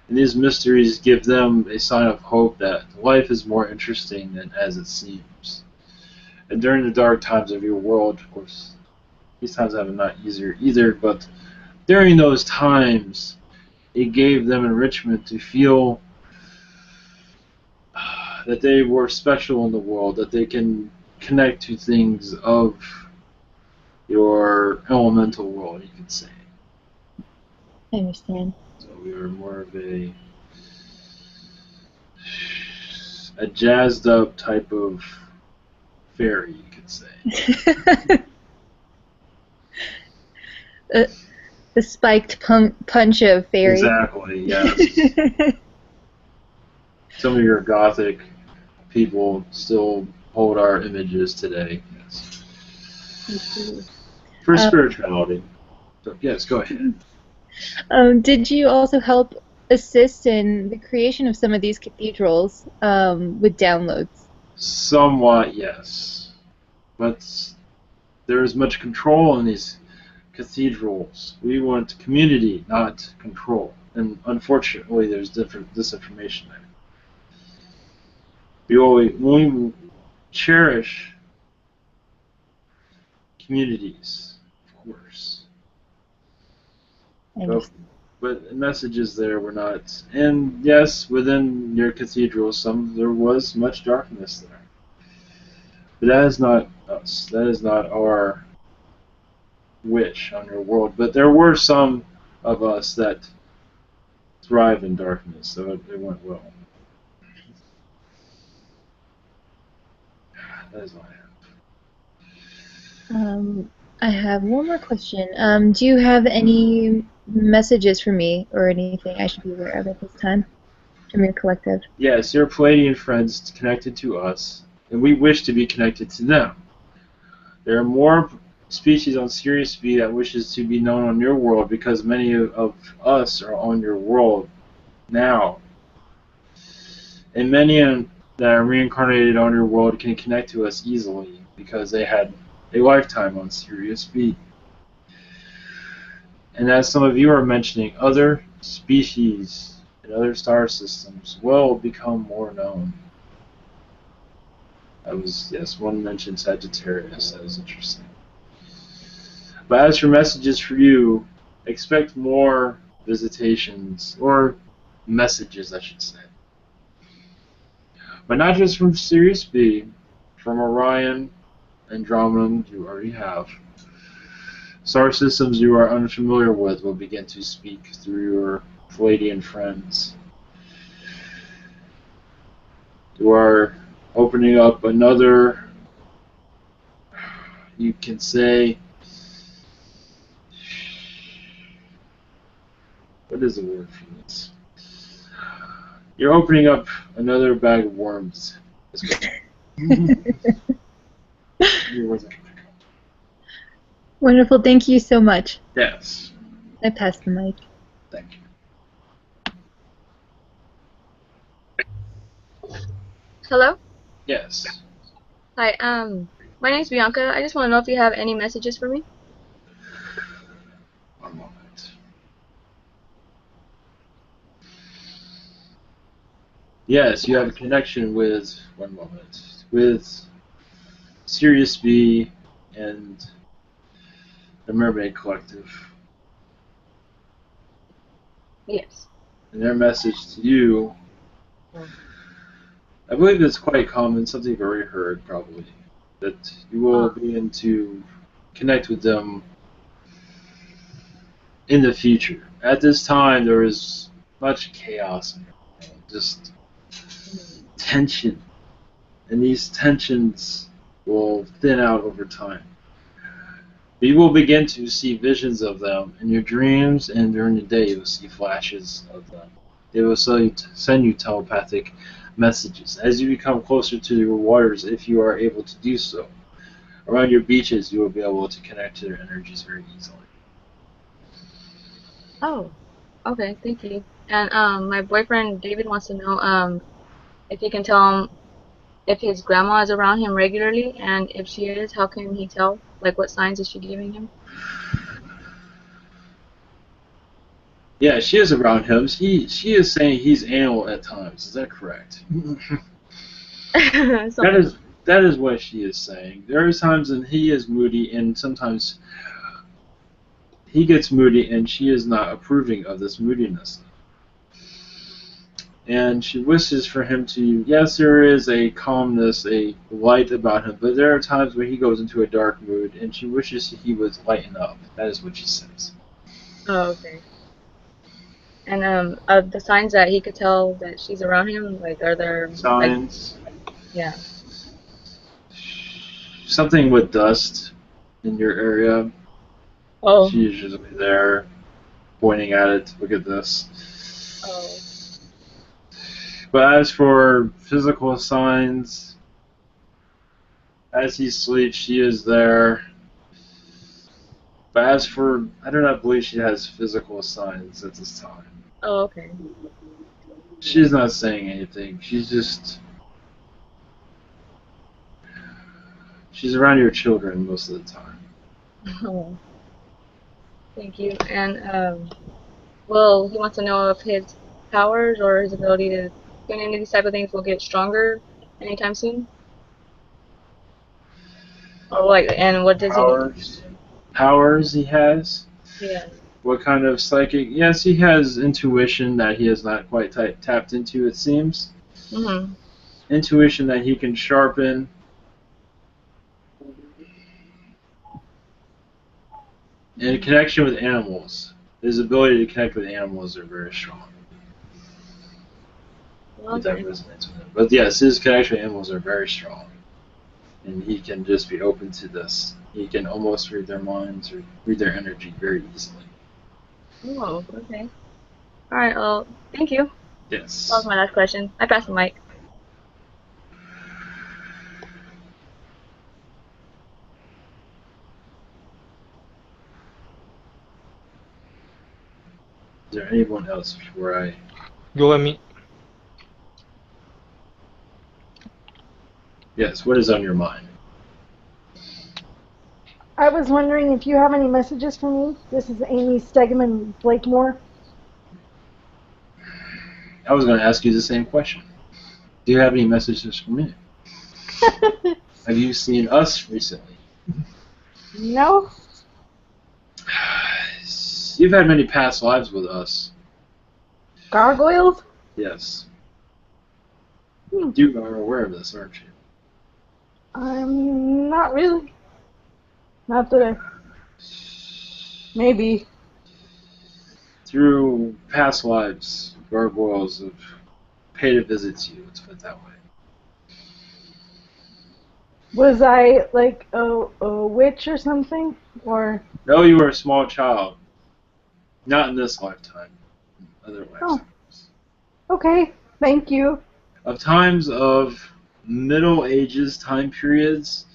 Speaker 2: And these mysteries give them a sign of hope that life is more interesting than as it seems. And during the dark times of your world, of course, these times have it not easier either, but during those times, it gave them enrichment to feel that they were special in the world, that they can connect to things of your elemental world, you could say.
Speaker 8: I understand.
Speaker 2: So we were more of a jazzed up type of fairy, you could say.
Speaker 8: The spiked punch of fairy.
Speaker 2: Exactly, yes. Some of your gothic people still hold our images today. Yes. For spirituality. So, yes, go ahead.
Speaker 8: Did you also help assist in the creation of some of these cathedrals with downloads?
Speaker 2: Somewhat, yes. But there is much control in these cathedrals. We want community, not control. And unfortunately, there's different disinformation there. We cherish communities, of course. But messages there were not. And yes, within your cathedral, there was much darkness there. But that is not us. That is not our wish on your world. But there were some of us that thrive in darkness, so it went well. That is all I have.
Speaker 8: I have one more question. Do you have any messages for me or anything I should be aware of at this time from your collective?
Speaker 2: Yes, your Palladian friends connected to us, and we wish to be connected to them. There are more species on Sirius B that wishes to be known on your world because many of us are on your world now. And many that are reincarnated on your world can connect to us easily because they had a lifetime on Sirius B. And as some of you are mentioning, other species and other star systems will become more known. Yes, one mentioned Sagittarius. That was interesting. But as for messages for you, expect more visitations, or messages, I should say. But not just from Sirius B, from Orion, Andromeda, you already have. Star systems you are unfamiliar with will begin to speak through your Palladian friends. You are opening up another, you can say, what is the word for this? You're opening up another bag of worms.
Speaker 8: Wonderful. Thank you so much.
Speaker 2: Yes.
Speaker 8: I pass the mic.
Speaker 2: Thank you.
Speaker 12: Hello?
Speaker 2: Yes.
Speaker 12: Hi, my name's Bianca. I just want to know if you have any messages for me.
Speaker 2: One moment. Yes, you have a connection with, one moment, with Sirius B and the Mermaid Collective.
Speaker 12: Yes.
Speaker 2: And their message to you, I believe it's quite common, something you've already heard probably, that you will begin to connect with them in the future. At this time, there is much chaos, just tension, and these tensions will thin out over time. You will begin to see visions of them in your dreams, and during the day you will see flashes of them. They will send you telepathic messages. As you become closer to your waters, if you are able to do so, around your beaches you will be able to connect to their energies very easily.
Speaker 12: Oh, okay, thank you. And my boyfriend David wants to know if you can tell him if his grandma is around him regularly, and if she is, how can he tell? Like, what signs is she giving him?
Speaker 2: Yeah, she is around him. She is saying he's anal at times. Is that correct? That is what she is saying. There are times when he is moody, and sometimes he gets moody, and she is not approving of this moodiness. And she wishes for him to. Yes, there is a calmness, a light about him, but there are times when he goes into a dark mood, and she wishes he would lighten up. That is what she says.
Speaker 12: Oh, okay. And the signs that he could tell that she's around him, like, are there
Speaker 2: Signs.
Speaker 12: Like, yeah.
Speaker 2: Something with dust in your area.
Speaker 12: Oh.
Speaker 2: She's usually there, pointing at it. Look at this.
Speaker 12: Oh.
Speaker 2: But as for physical signs, as he sleeps, she is there. But as for, I do not believe she has physical signs at this time.
Speaker 12: Oh, okay.
Speaker 2: She's not saying anything. She's around your children most of the time.
Speaker 12: Oh. Thank you. And well, he wants to know if his powers or his ability to do any of these type of things will get stronger anytime soon. Or like, and what does
Speaker 2: Powers he has?
Speaker 12: Yeah.
Speaker 2: What kind of psychic? Yes, he has intuition that he has not quite tapped into, it seems.
Speaker 12: Mhm.
Speaker 2: Intuition that he can sharpen. And connection with animals. His ability to connect with animals are very strong.
Speaker 12: Okay.
Speaker 2: That resonates with him. But yes, his connection with animals are very strong. And he can just be open to this. He can almost read their minds or read their energy very easily.
Speaker 12: Oh, okay. All right. Well, thank you.
Speaker 2: Yes.
Speaker 12: That was my last question. I passed the mic.
Speaker 2: Is there anyone else before I...
Speaker 4: Go let me.
Speaker 2: Yes, what is on your mind?
Speaker 13: I was wondering if you have any messages for me. This is Amy Stegman Blakemore.
Speaker 2: I was going to ask you the same question. Do you have any messages for me? Have you seen us recently?
Speaker 13: No?
Speaker 2: You've had many past lives with us.
Speaker 13: Gargoyles?
Speaker 2: Yes.
Speaker 13: Hmm.
Speaker 2: You are aware of this, aren't you?
Speaker 13: I'm not really. Not that I... Maybe.
Speaker 2: Through past lives, gargoyles have paid a visit to you, let's put it that way.
Speaker 13: Was I like a witch or something? Or...
Speaker 2: No, you were a small child. Not in this lifetime. In other lifetimes.
Speaker 13: Okay, thank you.
Speaker 2: Of times of Middle Ages time periods,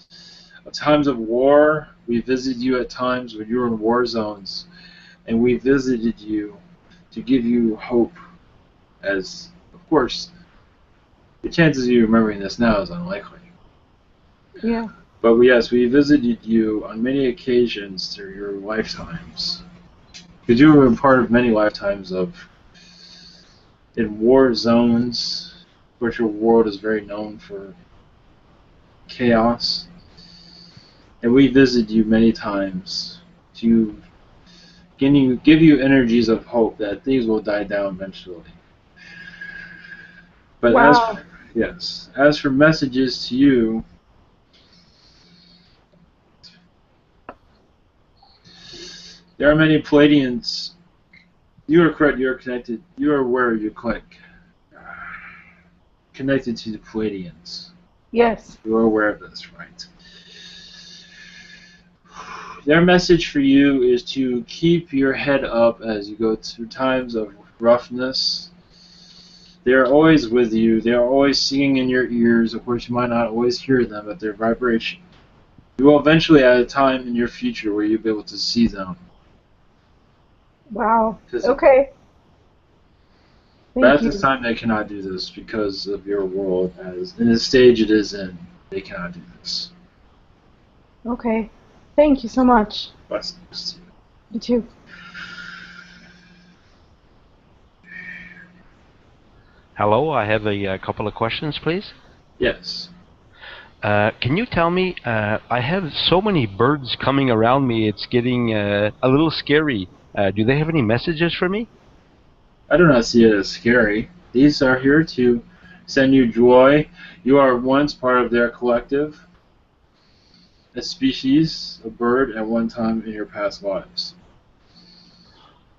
Speaker 2: of times of war, we visited you at times when you were in war zones, and we visited you to give you hope, as, of course, the chances of you remembering this now is unlikely.
Speaker 13: Yeah.
Speaker 2: But yes, we visited you on many occasions through your lifetimes. Because you were part of many lifetimes in war zones, which your world is very known for chaos. And we visited you many times to give you energies of hope that things will die down eventually. But
Speaker 13: Wow.
Speaker 2: as for messages to you, there are many Palladians. You are correct. You are connected. You are aware. You're connected to the Palladians.
Speaker 13: Yes.
Speaker 2: You are aware of this, right? Their message for you is to keep your head up as you go through times of roughness. They are always with you. They are always singing in your ears. Of course, you might not always hear them, but their vibration. You will eventually, at a time in your future, where you'll be able to see them.
Speaker 13: Wow. Okay.
Speaker 2: But at
Speaker 13: Thank
Speaker 2: this
Speaker 13: you.
Speaker 2: time, they cannot do this because of your world, as in the stage it is in. They cannot do this.
Speaker 13: Okay. Thank you so much.
Speaker 2: Blessings to you.
Speaker 13: You too.
Speaker 9: Hello, I have a couple of questions, please.
Speaker 2: Yes.
Speaker 9: Can you tell me, I have so many birds coming around me, it's getting a little scary. Do they have any messages for me?
Speaker 2: I do not see it as scary. These are here to send you joy. You are once part of their collective, a species, a bird, at one time in your past lives.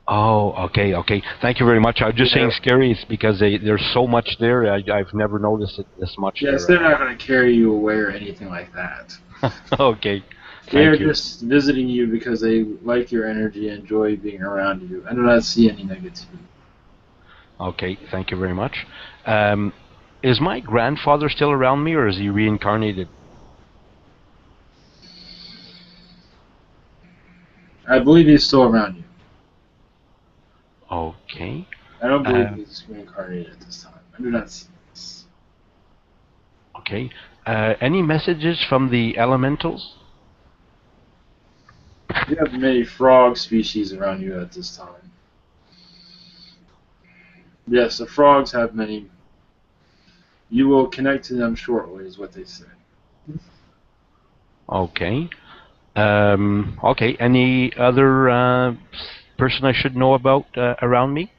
Speaker 9: Oh, okay. Thank you very much. I was just saying scary is because there's so much there. I've never noticed it this much
Speaker 2: Yes,
Speaker 9: there.
Speaker 2: they're not going to carry you away or anything like that.
Speaker 9: Okay.
Speaker 2: They're
Speaker 9: Thank you.
Speaker 2: just visiting you because they like your energy and enjoy being around you. I do not see any negativity.
Speaker 9: Okay, thank you very much. Is my grandfather still around me, or is he reincarnated?
Speaker 2: I believe he's still around you.
Speaker 9: Okay.
Speaker 2: I don't believe he's reincarnated at this time. I do not see this.
Speaker 9: Okay. Any messages from the elementals?
Speaker 2: You have many frog species around you at this time. Yes, the frogs have many. You will connect to them shortly, is what they say.
Speaker 9: Okay. Okay. Any other person I should know about around me?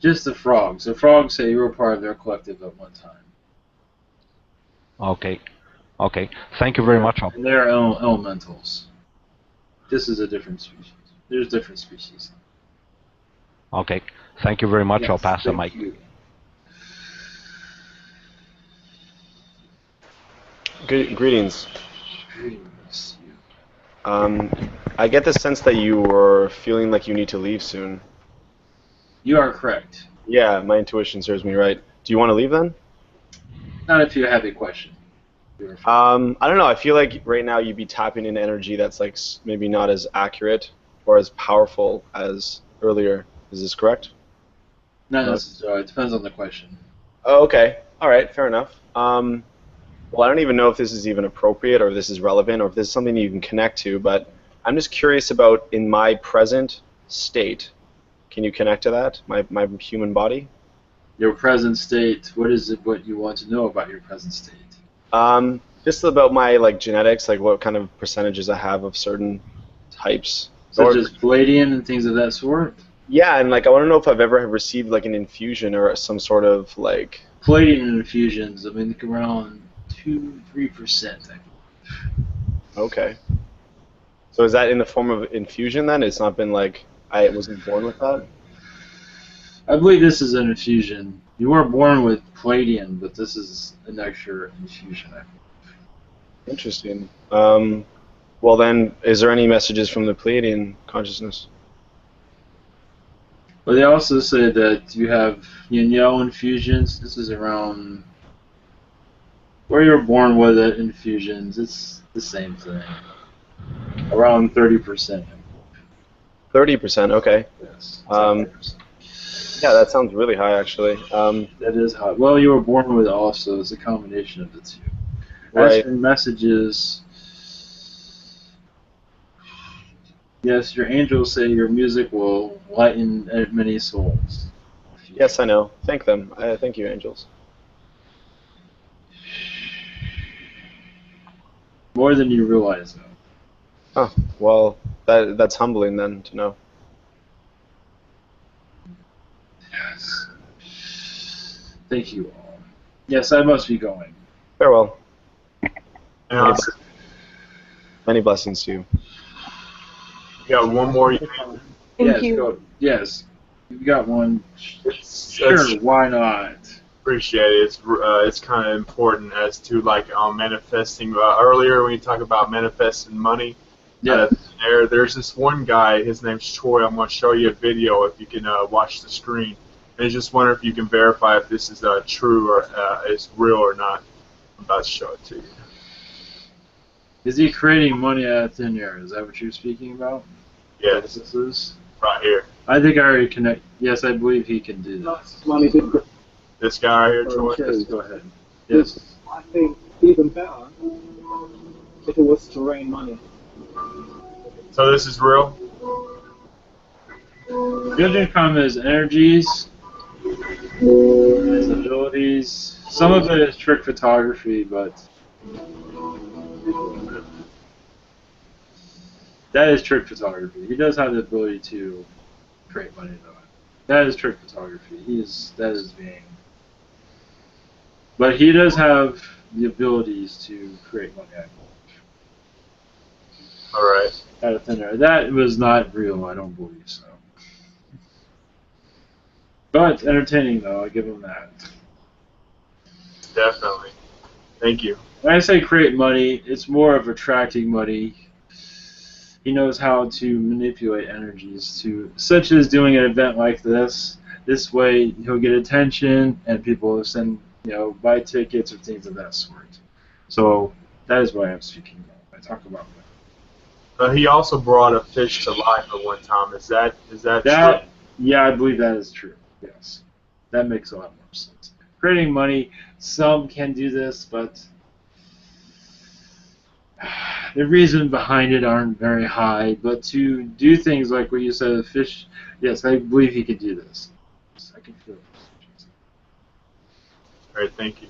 Speaker 2: Just the frogs. The frogs say you were part of their collective at one time.
Speaker 9: Okay. Okay. Thank you very much.
Speaker 2: And they're elementals. This is a different species. There's different species.
Speaker 9: Okay. Thank you very much.
Speaker 2: Yes,
Speaker 9: I'll pass the mic.
Speaker 2: you.
Speaker 6: Greetings.
Speaker 2: Greetings.
Speaker 6: I get the sense that you were feeling like you need to leave soon.
Speaker 2: You are correct.
Speaker 6: Yeah, my intuition serves me right. Do you want to leave then?
Speaker 2: Not if you have a question.
Speaker 6: I don't know. I feel like right now you'd be tapping into energy that's like maybe not as accurate or as powerful as earlier. Is this correct?
Speaker 2: Not necessarily. It depends on the question.
Speaker 6: Oh, okay. All right. Fair enough. Well, I don't even know if this is even appropriate or if this is relevant or if this is something you can connect to, but I'm just curious about in my present state. Can you connect to that? My human body?
Speaker 2: Your present state. What is it? What you want to know about your present state?
Speaker 6: Just about my like genetics, like what kind of percentages I have of certain types.
Speaker 2: Such as Palladian and things of that sort?
Speaker 6: Yeah, and like I want to know if I've ever received like an infusion or some sort of like
Speaker 2: Palladian infusions, I mean, around 2-3%.
Speaker 6: Okay. So is that in the form of infusion then? It's not been like I wasn't born with that?
Speaker 2: I believe this is an infusion. You were born with Palladian, but this is an extra infusion.
Speaker 6: Interesting. Well then, is there any messages from the Pleiadian consciousness?
Speaker 2: But they also say that you have yin-yang infusions. This is around where you're born with it, infusions. It's the same thing. Around 30%.
Speaker 6: 30%, okay.
Speaker 2: Yes.
Speaker 6: Yeah, that sounds really high actually.
Speaker 2: That is high. Well, you were born with it also. It's a combination of the two. As
Speaker 6: Right.
Speaker 2: for messages, yes, your angels say your music will lighten many souls.
Speaker 6: Yes, I know. Thank them. Thank you, angels.
Speaker 2: More than you realize, though.
Speaker 6: Oh, well, that's humbling then to know.
Speaker 2: Yes. Thank you all. Yes, I must be going.
Speaker 6: Farewell.
Speaker 10: And
Speaker 6: Many blessings to you.
Speaker 10: we got one more.
Speaker 2: Yes, go. Yes, you got one. Sure,
Speaker 10: That's-
Speaker 2: why not?
Speaker 10: Appreciate it. It's kind of important as to like manifesting. Earlier when you talk about manifesting money,
Speaker 2: Yeah.
Speaker 10: there's this one guy. His name's Troy. I'm going to show you a video if you can watch the screen. And I just wonder if you can verify if this is true or is real or not. I'm about to show it to you.
Speaker 2: Is he creating money out of thin air? Is that what you're speaking about?
Speaker 10: Yes.
Speaker 2: This is?
Speaker 10: Right here.
Speaker 2: I think I already connect. Yes, I believe he can do that.
Speaker 10: This guy right here, Troy.
Speaker 2: Yes, go ahead. Yes.
Speaker 14: I think even better if it was to rain money.
Speaker 10: So this is real?
Speaker 2: Judging from his energies, his abilities, some of it is trick photography, but that is trick photography. He does have the ability to create money, though. That is trick photography. That is being. But he does have the abilities to create money out of thin air. That was not real, I don't believe so. But entertaining, though, I give him that.
Speaker 10: Definitely. Thank you.
Speaker 2: When I say create money, it's more of attracting money. He knows how to manipulate energies such as doing an event like this. This way, he'll get attention, and people will send, buy tickets or things of that sort. So that is what I'm speaking about. I talk about that.
Speaker 10: He also brought a fish to life at one time. Is that true?
Speaker 2: Yeah, I believe that is true. Yes, that makes a lot more sense. Creating money, some can do this, but the reason behind it aren't very high. But to do things like what you said, the fish, yes, I believe he could do this. I can feel it.
Speaker 10: All right, thank you.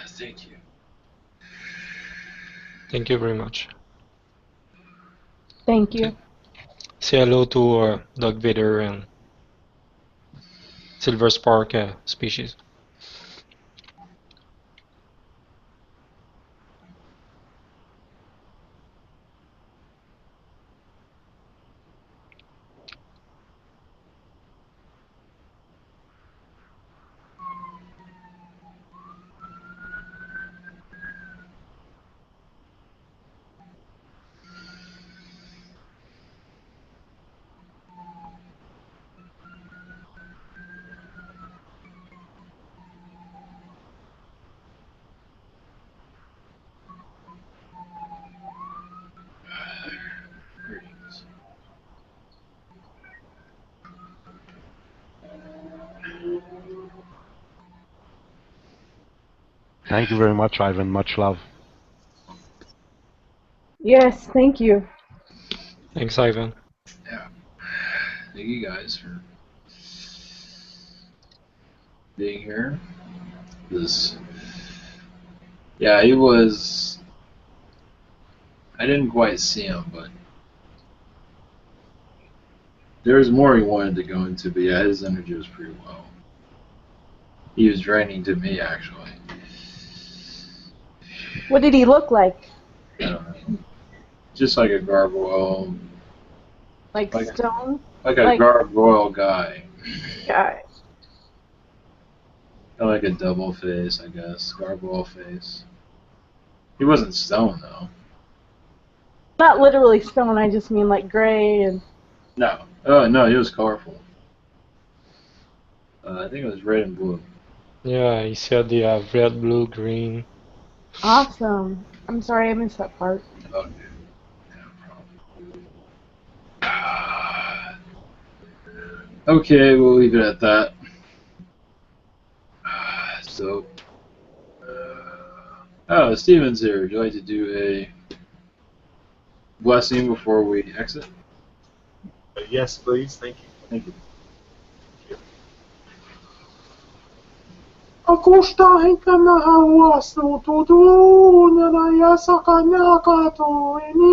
Speaker 2: Thank you.
Speaker 4: Thank you very much.
Speaker 13: Thank you.
Speaker 4: Say hello to Doug Vader and Silver Spark species.
Speaker 9: Thank you very much, Ivan. Much love.
Speaker 13: Yes, thank you.
Speaker 4: Thanks, Ivan.
Speaker 2: Yeah. Thank you guys for being here. Yeah, he was. I didn't quite see him, but there was more he wanted to go into. But yeah, his energy was pretty low. He was draining to me, actually.
Speaker 13: What did he look like?
Speaker 2: I don't know. Just like a gargoyle.
Speaker 13: Like stone?
Speaker 2: Like a gargoyle guy.
Speaker 13: Guy.
Speaker 2: Like a double face, I guess. Gargoyle face. He wasn't stone, though.
Speaker 13: Not literally stone, I just mean like gray and...
Speaker 2: No. Oh, no, he was colorful. I think it was red and blue.
Speaker 4: Yeah, he said they have red, blue, green.
Speaker 13: Awesome. I'm sorry I missed that part.
Speaker 2: Okay. Okay, we'll leave it at that. So, oh, Steven's here. Would you like to do a blessing before we exit?
Speaker 10: Yes, please. Thank you.
Speaker 2: Thank you.
Speaker 10: Akustahinka na hawasu tutu na sakanya kato ini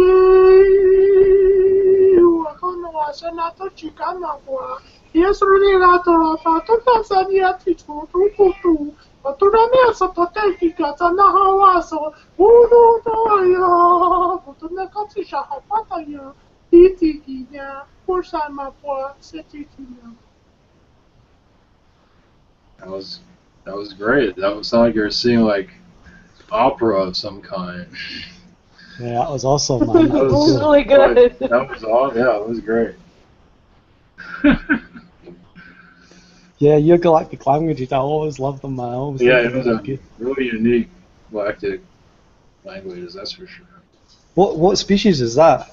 Speaker 10: wakona wasana to chikana kwa yesruni gato to Tanzania titu tutu Paturame sapoteki kata na hawaso udu toya putuna katisha hapataya itikinya kursa mapwa setikinya.
Speaker 2: That was great. That would sound like you were seeing like opera of some kind.
Speaker 11: Yeah, that was awesome, man.
Speaker 13: That was really good.
Speaker 2: That was all. Yeah, it was great.
Speaker 11: Yeah, your galactic languages, I always love them, man. I always
Speaker 2: Yeah,
Speaker 11: think
Speaker 2: it was
Speaker 11: they're
Speaker 2: a
Speaker 11: good.
Speaker 2: really unique galactic languages. That's for sure.
Speaker 11: What species is that?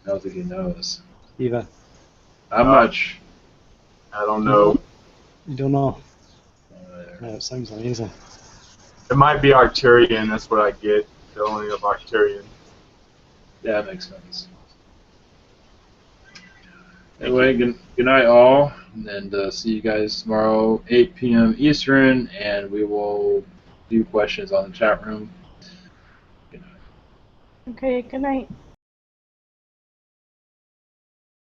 Speaker 2: I don't think he knows.
Speaker 11: Eva?
Speaker 2: How much?
Speaker 10: I don't know.
Speaker 11: You don't know? Yeah, it sounds amazing.
Speaker 10: It might be Arcturian. That's what I get. Feeling of Arcturian.
Speaker 2: Yeah, that makes sense. Anyway, good night all, and see you guys tomorrow, 8 p.m. Eastern, and we will do questions on the chat room. Good night.
Speaker 13: Okay, good night.